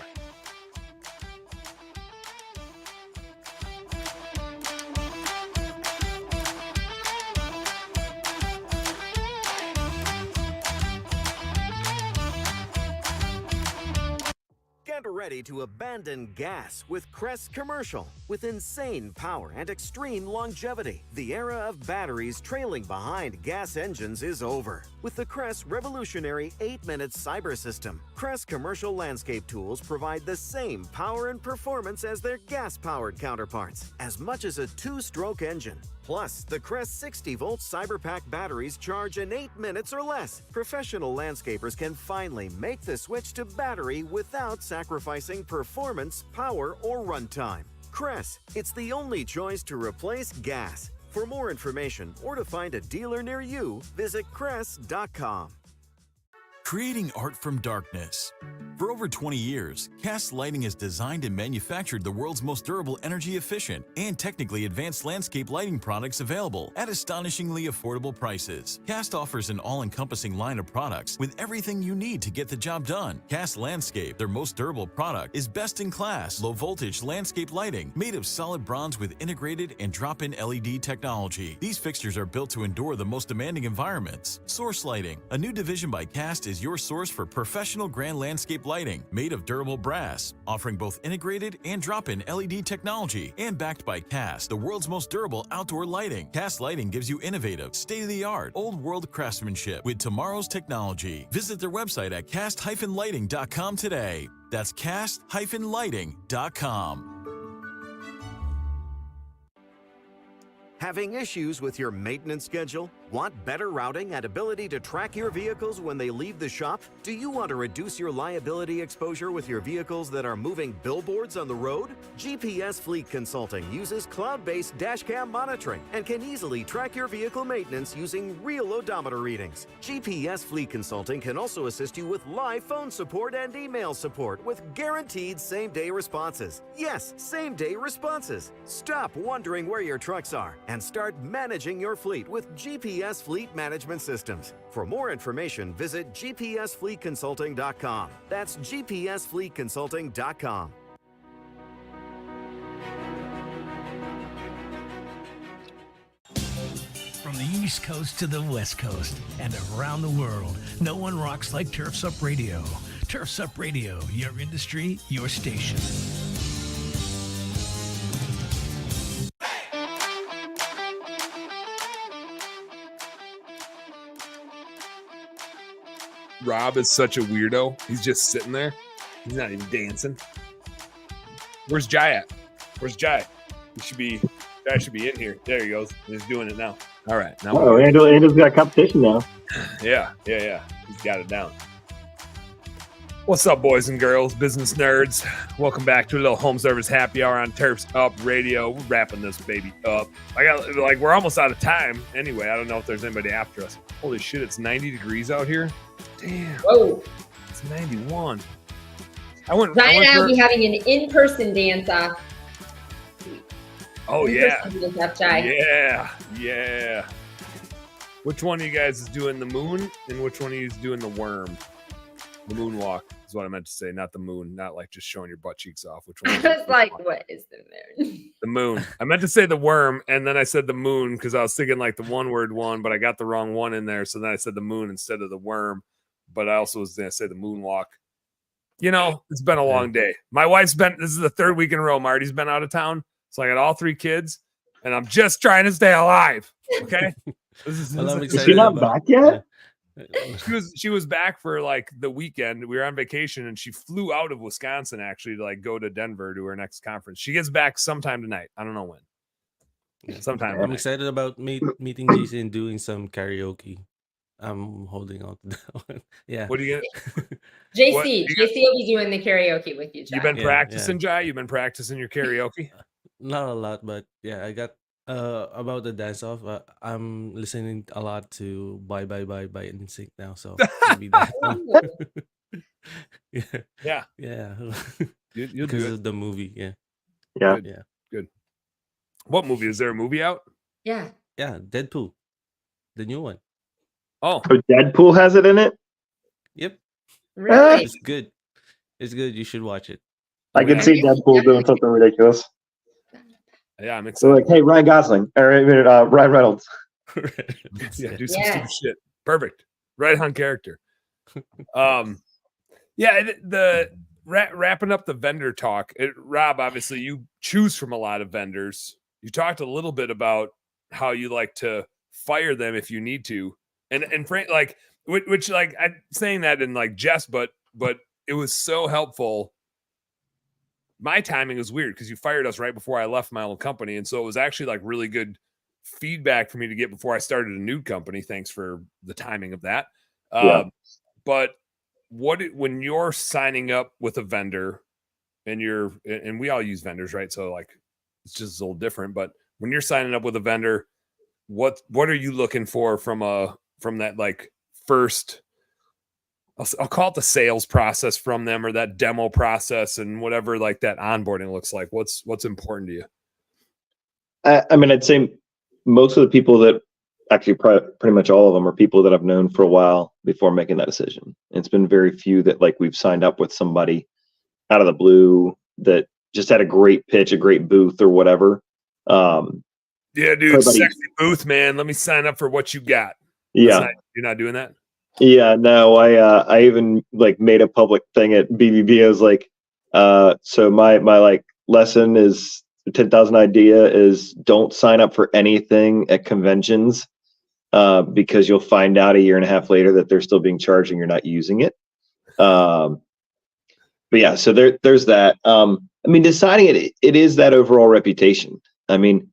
Get ready to abandon gas with Crest Commercial. With insane power and extreme longevity, the era of batteries trailing behind gas engines is over. With the Crest revolutionary 8-minute cyber system, Crest Commercial landscape tools provide the same power and performance as their gas-powered counterparts, as much as a 2-stroke engine. Plus, the Crest 60-volt CyberPack batteries charge in 8 minutes or less. Professional landscapers can finally make the switch to battery without sacrificing performance, power, or runtime. Crest, it's the only choice to replace gas. For more information or to find a dealer near you, visit Crest.com. Creating art from darkness. For over 20 years, Cast Lighting has designed and manufactured the world's most durable, energy-efficient, and technically advanced landscape lighting products available at astonishingly affordable prices. Cast offers an all-encompassing line of products with everything you need to get the job done. Cast Landscape, their most durable product, is best-in-class, low-voltage landscape lighting made of solid bronze with integrated and drop-in LED technology. These fixtures are built to endure the most demanding environments. Source Lighting, a new division by Cast, is your source for professional grand landscape lighting made of durable brass, offering both integrated and drop-in LED technology, and backed by Cast, the world's most durable outdoor lighting. Cast Lighting gives you innovative, state-of-the-art, old-world craftsmanship with tomorrow's technology. Visit their website at cast-lighting.com today. That's cast-lighting.com. Having issues with your maintenance schedule? Want better routing and ability to track your vehicles when they leave the shop? Do you want to reduce your liability exposure with your vehicles that are moving billboards on the road? GPS Fleet Consulting uses cloud-based dashcam monitoring and can easily track your vehicle maintenance using real odometer readings. GPS Fleet Consulting can also assist you with live phone support and email support with guaranteed same-day responses. Yes, same-day responses. Stop wondering where your trucks are and start managing your fleet with GPS Fleet Management Systems. For more information, visit gpsfleetconsulting.com. That's gpsfleetconsulting.com. From the East Coast to the West Coast and around the world, no one rocks like Turfs Up Radio. Turfs Up Radio, your industry, your station. Rob is such a weirdo. He's just sitting there. He's not even dancing. Where's Jai at? Where's Jai? Jai should be in here. There he goes. He's doing it now. All right. Now Angel's got competition now. Yeah. He's got it down. What's up, boys and girls, business nerds? Welcome back to a little home service happy hour on Turfs Up Radio. We're wrapping this baby up. We're almost out of time. Anyway, I don't know if there's anybody after us. Holy shit, it's 90 degrees out here. Damn. Whoa. It's 91. Ryan and I will be having an in-person dance-off. Oh, yeah. Yeah. Yeah. Which one of you guys is doing the moon and which one of you is doing the worm? The moonwalk. is what I meant to say, not the moon, not like just showing your butt cheeks off. Which I one? was like, what is the moon? The moon. I meant to say the worm, and then I said the moon because I was thinking like the one word one, but I got the wrong one in there. So then I said the moon instead of the worm. But I also was going to say the moonwalk. You know, it's been a long day. My wife's been, this is the third week in a row. Marty's been out of town. So I got all 3 kids, and I'm just trying to stay alive. Okay. Is she not back yet? She was back for like the weekend. We were on vacation, and she flew out of Wisconsin actually to like go to Denver to her next conference. She gets back sometime tonight. I don't know when. Sometime. I'm tonight. excited about meeting JC and doing some karaoke. I'm holding on to that one. Yeah. What do you get? JC will be doing the karaoke with you, Jai. You've been practicing, Jai? You've been practicing your karaoke? Not a lot, but yeah, I got about the dance off. I'm listening a lot to Bye Bye Bye by NSYNC now, so maybe that one. Yeah. You'll because do it. of the movie. Yeah. Good. What movie? Is there a movie out? Yeah. Deadpool, the new one. Oh, Deadpool has it in it. Yep. Really? It's good. It's good. You should watch it. I can see Deadpool doing something ridiculous. Yeah, I'm So excited. like, hey, Ryan Gosling or Ryan Reynolds. Yeah, do some stupid shit. Perfect. Right on character. The wrapping up the vendor talk. Rob, obviously you choose from a lot of vendors. You talked a little bit about how you like to fire them if you need to. And Frank, like, which like I'm saying that in like jest, but it was so helpful. My timing was weird because you fired us right before I left my old company, and so it was actually like really good feedback for me to get before I started a new company. Thanks for the timing of that. But when you're signing up with a vendor, and we all use vendors, right? So like it's just a little different. But when you're signing up with a vendor, what are you looking for from that like first, I'll call it the sales process from them, or that demo process, and whatever like that onboarding looks like? What's important to you? I mean, I'd say most of the people that actually pretty much all of them are people that I've known for a while before making that decision. It's been very few that like we've signed up with somebody out of the blue that just had a great pitch, a great booth or whatever. Yeah, dude, sexy booth, man. Let me sign up for what you got. Yeah. You're not doing that? Yeah, no, I even like made a public thing at BBB. I was like, so my like lesson is 10,000 idea is don't sign up for anything at conventions, because you'll find out a year and a half later that they're still being charged and you're not using it. But yeah, so there's that. I mean, deciding it is that overall reputation. I mean,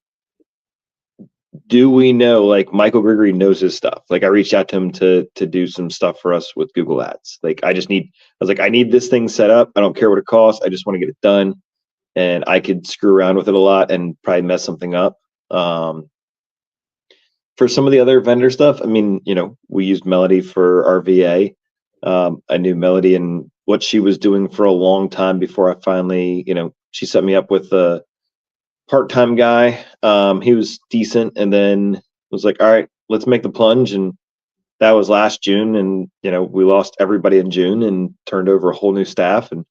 do we know, like Michael Gregory knows his stuff. Like I reached out to him to do some stuff for us with Google Ads. Like I was like, I need this thing set up. I don't care what it costs. I just want to get it done. And I could screw around with it a lot and probably mess something up. For some of the other vendor stuff, I mean, we used Melody for our VA. I knew Melody and what she was doing for a long time before I finally, she set me up with a part-time guy. He was decent, and then was like, all right, let's make the plunge. And that was last June. And, we lost everybody in June and turned over a whole new staff. And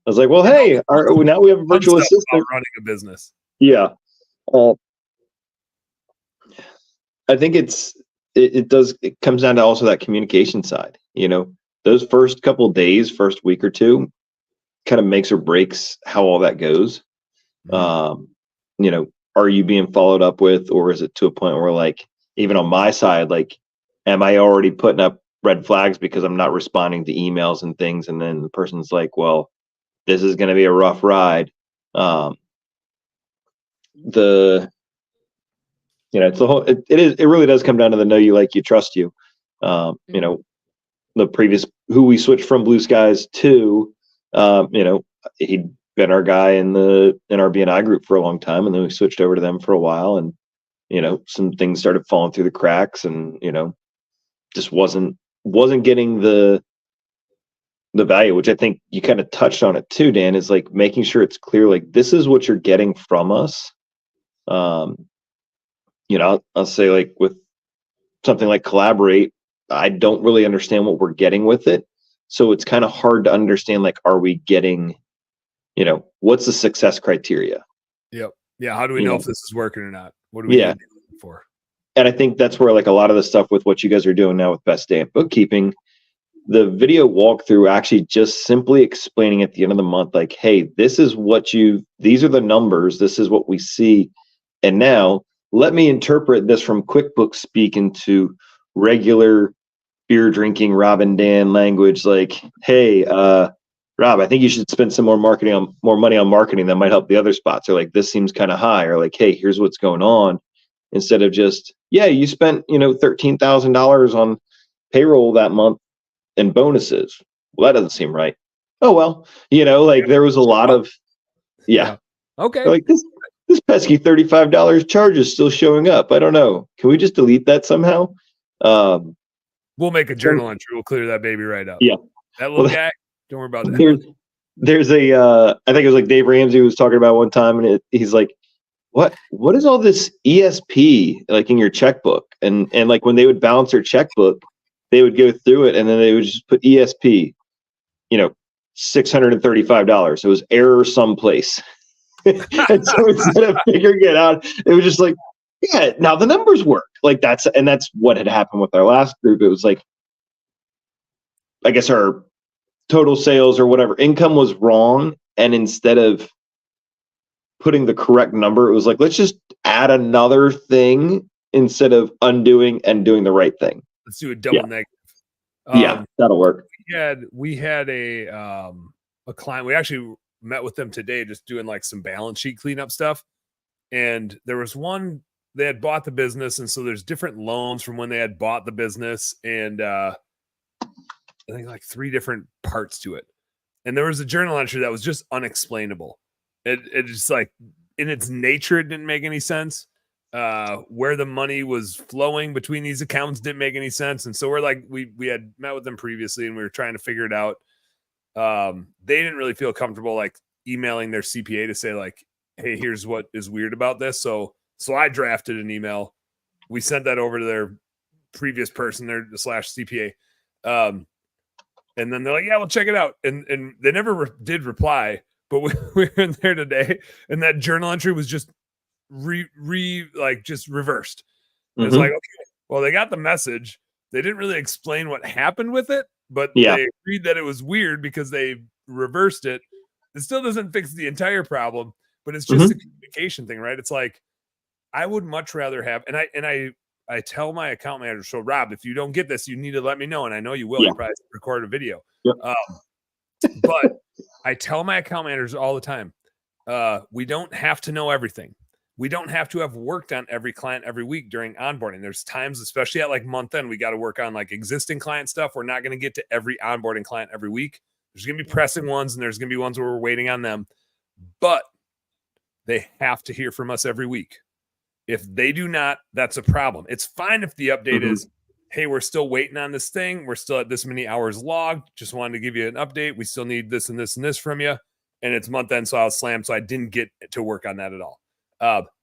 I was like, well, hey, now we have a virtual assistant running a business. Yeah. I think it comes down to also that communication side. Those first couple of days, first week or two kind of makes or breaks how all that goes. Are you being followed up with, or is it to a point where like, even on my side, like, am I already putting up red flags because I'm not responding to emails and things? And then the person's like, well, this is going to be a rough ride. It's the whole, it really does come down to the know you, like you, trust you. The previous, who we switched from Blue Skies to, he'd been our guy in our BNI group for a long time. And then we switched over to them for a while, and, some things started falling through the cracks, and, just wasn't getting the value, which I think you kind of touched on it too, Dan, is like making sure it's clear, like, this is what you're getting from us. I'll say, like, with something like Collaborate, I don't really understand what we're getting with it. So it's kind of hard to understand, like, are we getting, what's the success criteria? Yep. Yeah. How do we know if this is working or not? What do we need for? And I think that's where, like, a lot of the stuff with what you guys are doing now with Best Day at Bookkeeping, the video walkthrough actually just simply explaining at the end of the month, like, hey, these are the numbers, this is what we see. And now let me interpret this from QuickBooks speak into regular beer drinking Rob and Dan language. Like, hey, Rob, I think you should spend some more money on marketing that might help the other spots. Or like, this seems kind of high. Or like, hey, here's what's going on. Instead of just, you spent, $13,000 on payroll that month and bonuses. Well, that doesn't seem right. Oh, well, like there was a lot of, Okay. Like this pesky $35 charge is still showing up. I don't know. Can we just delete that somehow? We'll make a journal entry. We'll clear that baby right up. Yeah. That little guy, don't worry about that. There's a, I think it was like Dave Ramsey was talking about one time, and he's like, what is all this ESP like in your checkbook? And like when they would balance their checkbook, they would go through it and then they would just put ESP, $635. It was error someplace. And so instead of figuring it out, it was just like, now the numbers work. Like that's what had happened with our last group. It was like, I guess our total sales or whatever income was wrong. And instead of putting the correct number, it was like, let's just add another thing instead of undoing and doing the right thing. Let's do a double negative. That'll work. We had a client. We actually met with them today, just doing like some balance sheet cleanup stuff. And there was one, they had bought the business, and so there's different loans from when they had bought the business, and I think like 3 different parts to it. And there was a journal entry that was just unexplainable. It just like in its nature, it didn't make any sense. Where the money was flowing between these accounts didn't make any sense. And so we're like, we had met with them previously and we were trying to figure it out. They didn't really feel comfortable like emailing their CPA to say like, hey, here's what is weird about this. So I drafted an email. We sent that over to their previous person, their /CPA. And then they're like, yeah, we'll check it out. And they never did reply. But we were in there today, and that journal entry was just just reversed. Mm-hmm. It's like, okay, well, they got the message. They didn't really explain what happened with it, but they agreed that it was weird because they reversed it. It still doesn't fix the entire problem, but it's just a communication thing, right? It's like, I would much rather have, and I tell my account manager, so Rob, if you don't get this, you need to let me know, and I know you will. You probably record a video. Yep. But I tell my account managers all the time, we don't have to know everything. We don't have to have worked on every client every week during onboarding. There's times, especially at like month end, we got to work on like existing client stuff. We're not going to get to every onboarding client every week. There's going to be pressing ones, and there's going to be ones where we're waiting on them. But they have to hear from us every week. If they do not, that's a problem. It's fine if the update is, hey, we're still waiting on this thing. We're still at this many hours logged. Just wanted to give you an update. We still need this and this and this from you. And it's month end, so I was slammed. So I didn't get to work on that at all.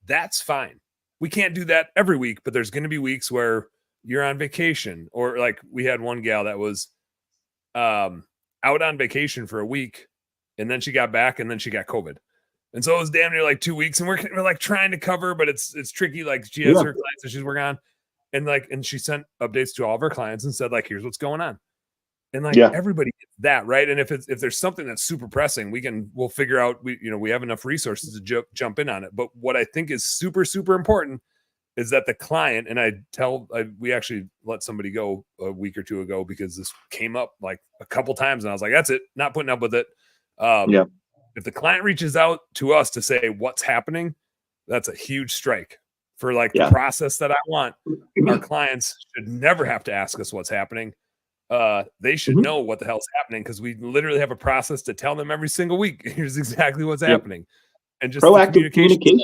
That's fine. We can't do that every week, but there's going to be weeks where you're on vacation, or like we had one gal that was out on vacation for a week, and then she got back, and then she got COVID. And so it was damn near like 2 weeks, and we're like trying to cover, but it's tricky. Like she has her clients that she's working on. And she sent updates to all of her clients and said, like, here's what's going on. And like everybody gets that, right? And if there's something that's super pressing, we'll figure out, we have enough resources to jump in on it. But what I think is super, super important is that the client, and we actually let somebody go a week or two ago because this came up like a couple times, and I was like, that's it, not putting up with it. If the client reaches out to us to say what's happening, that's a huge strike. For like the process that I want, our clients should never have to ask us what's happening. They should know what the hell's happening, because we literally have a process to tell them every single week. Here's exactly what's happening, and just proactive communication.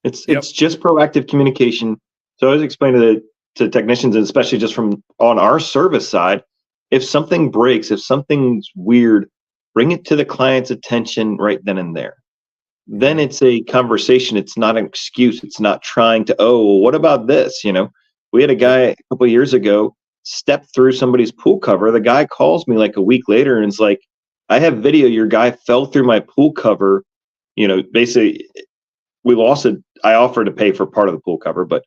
It's just proactive communication. So I always explain to technicians, and especially just from on our service side, if something breaks, if something's weird, bring it to the client's attention right then and there. Then it's a conversation. It's not an excuse. It's not trying to, what about this? We had a guy a couple of years ago, step through somebody's pool cover. The guy calls me like a week later and is like, I have video. Your guy fell through my pool cover. Basically we lost it. I offered to pay for part of the pool cover, but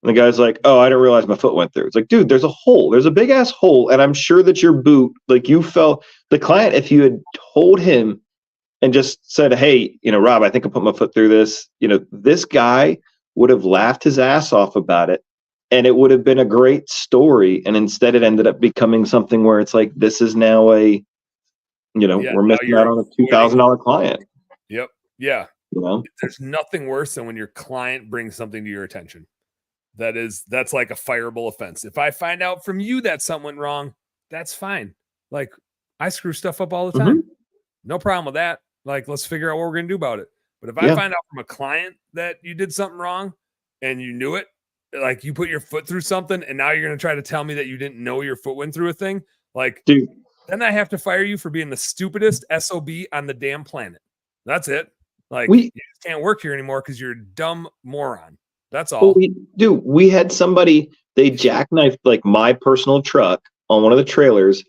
the guy's like, oh, I didn't realize my foot went through. It's like, dude, there's a hole. There's a big ass hole. And I'm sure that your boot, like you fell. The client, if you had told him and just said, hey, Rob, I think I put my foot through this, this guy would have laughed his ass off about it. And it would have been a great story. And instead it ended up becoming something where it's like, this is now we're missing out on a $2,000 client. Yep. Yeah. There's nothing worse than when your client brings something to your attention. That's like a fireable offense. If I find out from you that something went wrong, that's fine. Like, I screw stuff up all the time. No problem with that. Like, let's figure out what we're going to do about it. But if I find out from a client that you did something wrong and you knew it, like you put your foot through something and now you're going to try to tell me that you didn't know your foot went through a thing, like, dude, then I have to fire you for being the stupidest SOB on the damn planet. That's it. Like, you just can't work here anymore because you're a dumb moron. That's all. We had somebody, they jackknifed like my personal truck on one of the trailers,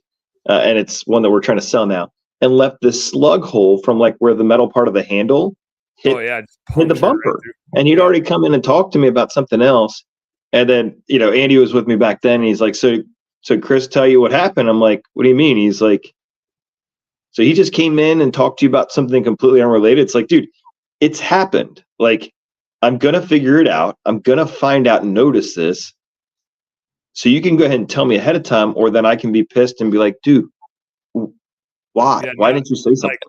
and it's one that we're trying to sell now, and left this slug hole from like where the metal part of the handle hit the bumper. Right, and he'd already come in and talked to me about something else. And then, Andy was with me back then. And he's like, so Chris, tell you what happened. I'm like, what do you mean? He's like, so he just came in and talked to you about something completely unrelated. It's like, dude, it's happened. Like, I'm going to figure it out. I'm going to find out and notice this. So you can go ahead and tell me ahead of time, or then I can be pissed and be like, dude, why? Yeah, why didn't you say something? Like,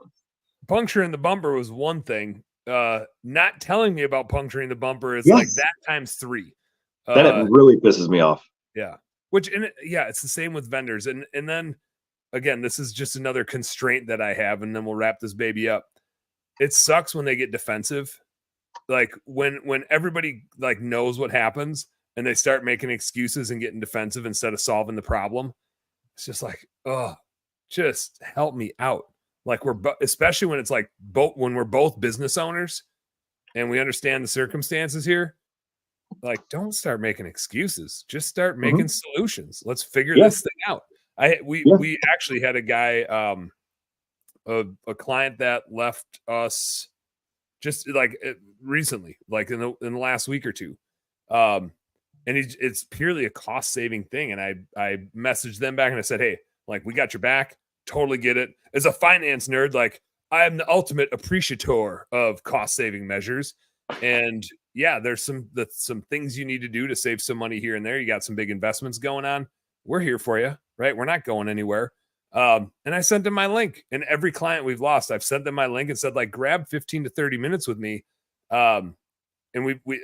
puncturing the bumper was one thing. Not telling me about puncturing the bumper is like that times 3. Then it really pisses me off. Yeah. It's the same with vendors. And then again, this is just another constraint that I have, and then we'll wrap this baby up. It sucks when they get defensive. Like when everybody like knows what happens and they start making excuses and getting defensive instead of solving the problem. It's just like, oh, just help me out. Like especially when it's like when we're both business owners and we understand the circumstances here. Like, don't start making excuses. Just start making solutions. Let's figure this thing out. We actually had a guy, a client that left us just like recently, like in the last week or two. And it's purely a cost saving thing. And I messaged them back and I said, hey, like, we got your back. Totally get it. As a finance nerd, like, I am the ultimate appreciator of cost saving measures. And yeah, there's some things you need to do to save some money here and there. You got some big investments going on. We're here for you, right? We're not going anywhere. And I sent them my link, and every client we've lost, I've sent them my link and said, like, grab 15 to 30 minutes with me. And we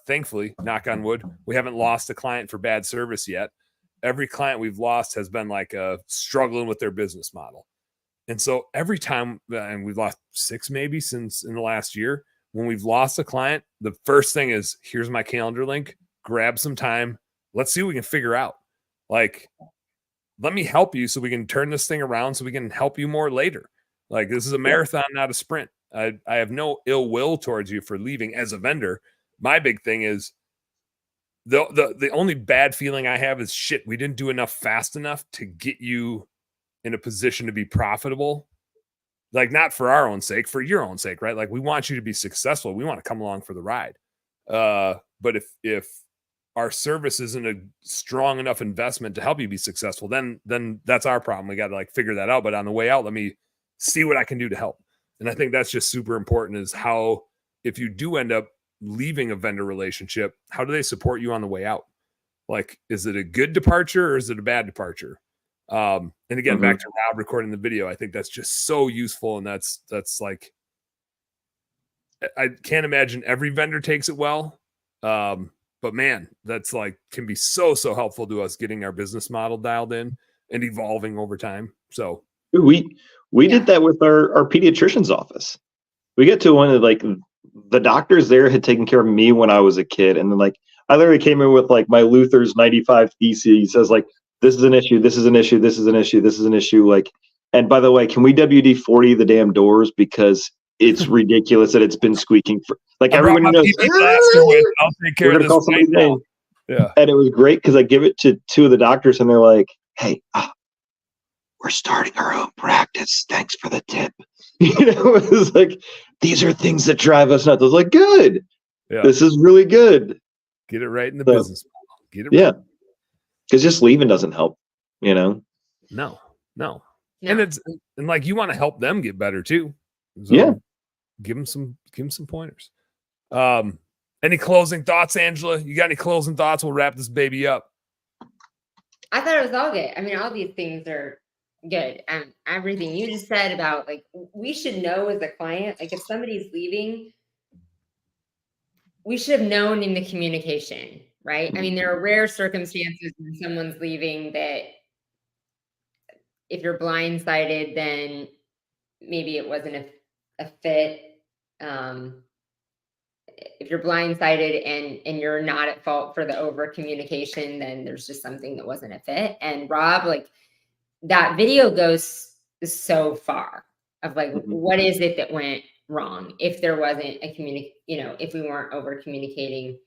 thankfully, knock on wood, we haven't lost a client for bad service yet. Every client we've lost has been like struggling with their business model. And so every time, and we've lost 6 maybe since in the last year, when we've lost a client, the first thing is, here's my calendar link, grab some time. Let's see what we can figure out. Like, let me help you so we can turn this thing around so we can help you more later. Like, this is a marathon, not a sprint. I have no ill will towards you for leaving as a vendor. My big thing is the only bad feeling I have is, shit, we didn't do enough fast enough to get you in a position to be profitable. Like, not for our own sake, for your own sake, right? Like, we want you to be successful. We want to come along for the ride. But if our service isn't a strong enough investment to help you be successful, then that's our problem. We got to like figure that out. But on the way out, let me see what I can do to help. And I think that's just super important, is how, if you do end up leaving a vendor relationship, how do they support you on the way out? Like, is it a good departure or is it a bad departure? And again, back to Rob recording the video, I think that's just so useful. And that's like, I can't imagine every vendor takes it well. But man, that's like, can be so helpful to us getting our business model dialed in and evolving over time. So we did that with our pediatrician's office. We get to one of like the doctors there had taken care of me when I was a kid. And then like, I literally came in with like my Luther's 95 thesis. He says like, this is an issue. This is an issue. This is an issue. This is an issue. Like, and by the way, can we WD-40 the damn doors? Because it's ridiculous that it's been squeaking for like everyone knows. I'll take care of this right now. Yeah. And it was great because I give it to two of the doctors and they're like, hey, we're starting our own practice. Thanks for the tip. It was like, these are things that drive us nuts. I was like, good. Yeah. This is really good. Get it right in the business model. Get it yeah. right. Because just leaving doesn't help, No. And like you want to help them get better too. So yeah. Give them some pointers. Any closing thoughts, Angela? You got any closing thoughts? We'll wrap this baby up. I thought it was all good. I mean, all these things are good. And everything you just said about like, we should know as a client, like if somebody's leaving, we should have known in the communication, right? I mean, there are rare circumstances when someone's leaving that if you're blindsided, then maybe it wasn't a fit. If you're blindsided and you're not at fault for the over communication, then there's just something that wasn't a fit. And Rob, like that video goes so far of like, what is it that went wrong? If there wasn't a if we weren't over communicating,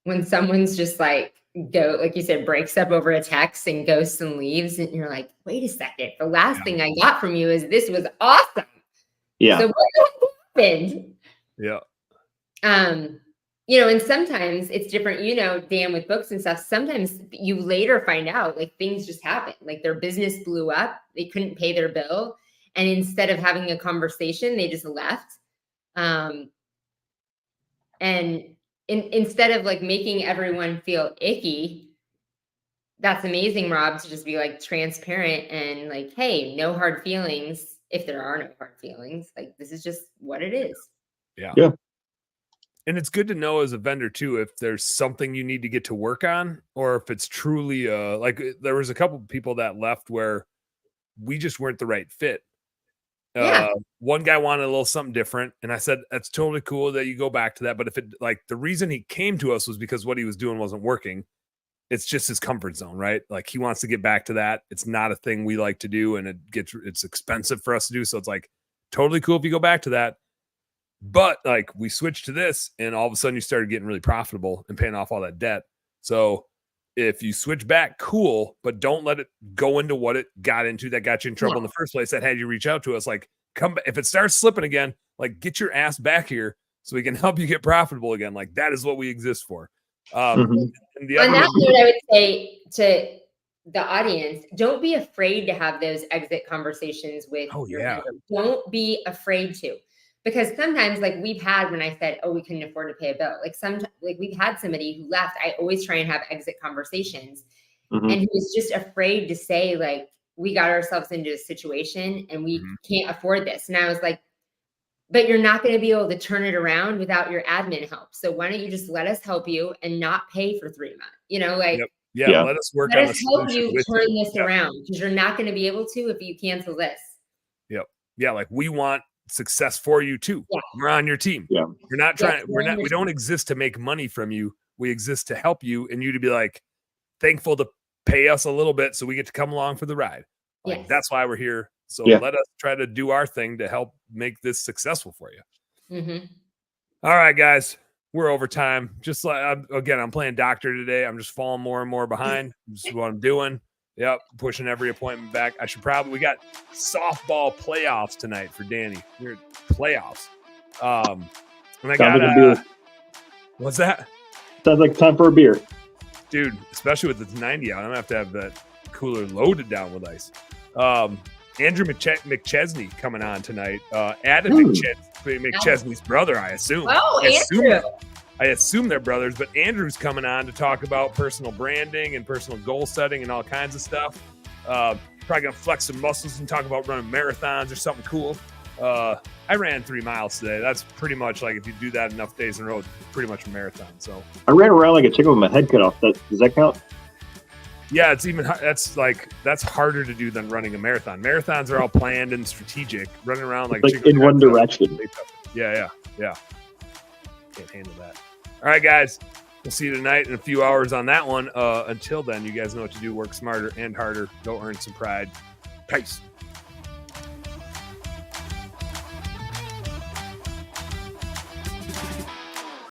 when someone's just like like you said, breaks up over a text and ghosts and leaves, and you're like, wait a second, the last thing I got from you is this was awesome. Yeah. So what happened? Yeah. And sometimes it's different, Dan, with books and stuff. Sometimes you later find out like things just happened, like their business blew up, they couldn't pay their bill. And instead of having a conversation, they just left. And instead of like making everyone feel icky, that's amazing, Rob, to just be like transparent and like, hey, no hard feelings. If there are no hard feelings, like this is just what it is. Yeah. Yeah. And it's good to know as a vendor too, if there's something you need to get to work on, or if it's truly like there was a couple of people that left where we just weren't the right fit. One guy wanted a little something different, and I said that's totally cool that you go back to that, but if it like the reason he came to us was because what he was doing wasn't working. It's just his comfort zone, right? Like he wants to get back to that. It's not a thing we like to do, and it's expensive for us to do, so it's like totally cool if you go back to that. But like we switched to this, and all of a sudden you started getting really profitable and paying off all that debt. So if you switch back, cool, but don't let it go into what it got into that got you in trouble in the first place. That had you reach out to us. Like, come back. If it starts slipping again, like get your ass back here so we can help you get profitable again. Like that is what we exist for. On that note, I would say to the audience, don't be afraid to have those exit conversations with your vendor. Don't be afraid to. Because sometimes, like we've had, when I said, "Oh, we couldn't afford to pay a bill," like we've had somebody who left. I always try and have exit conversations, and who was just afraid to say, like, "We got ourselves into a situation, and we can't afford this." And I was like, "But you're not going to be able to turn it around without your admin help. So why don't you just let us help you and not pay for 3 months? Let us work on let us help you turn this around, because you're not going to be able to if you cancel this." Yeah, like we want success for you too. We're on your team. We're not trying, we don't exist to make money from you. We exist to help you, and you to be like thankful to pay us a little bit so we get to come along for the ride. Like that's why we're here. So let us try to do our thing to help make this successful for you. All right, guys, we're over time. Just like I'm playing doctor today. I'm just falling more and more behind. This is what I'm doing. Yep, pushing every appointment back. We got softball playoffs tonight for Danny. We're playoffs. And I got a beer. What's that? Sounds like time for a beer. Dude, especially with the 90 out, I'm gonna have that cooler loaded down with ice. Andrew McChesney coming on tonight. Adam McChesney's brother, I assume. Oh, Andrew. I assume they're brothers, but Andrew's coming on to talk about personal branding and personal goal setting and all kinds of stuff. Probably gonna flex some muscles and talk about running marathons or something cool. I ran 3 miles today. That's pretty much like if you do that enough days in a row, it's pretty much a marathon. So I ran around like a chicken with my head cut off. Does that count? Yeah, that's harder to do than running a marathon. Marathons are all planned and strategic. Running around like in one direction. Yeah. Can't handle that. All right, guys. We'll see you tonight in a few hours on that one. Until then, you guys know what to do. Work smarter and harder. Go earn some pride. Peace.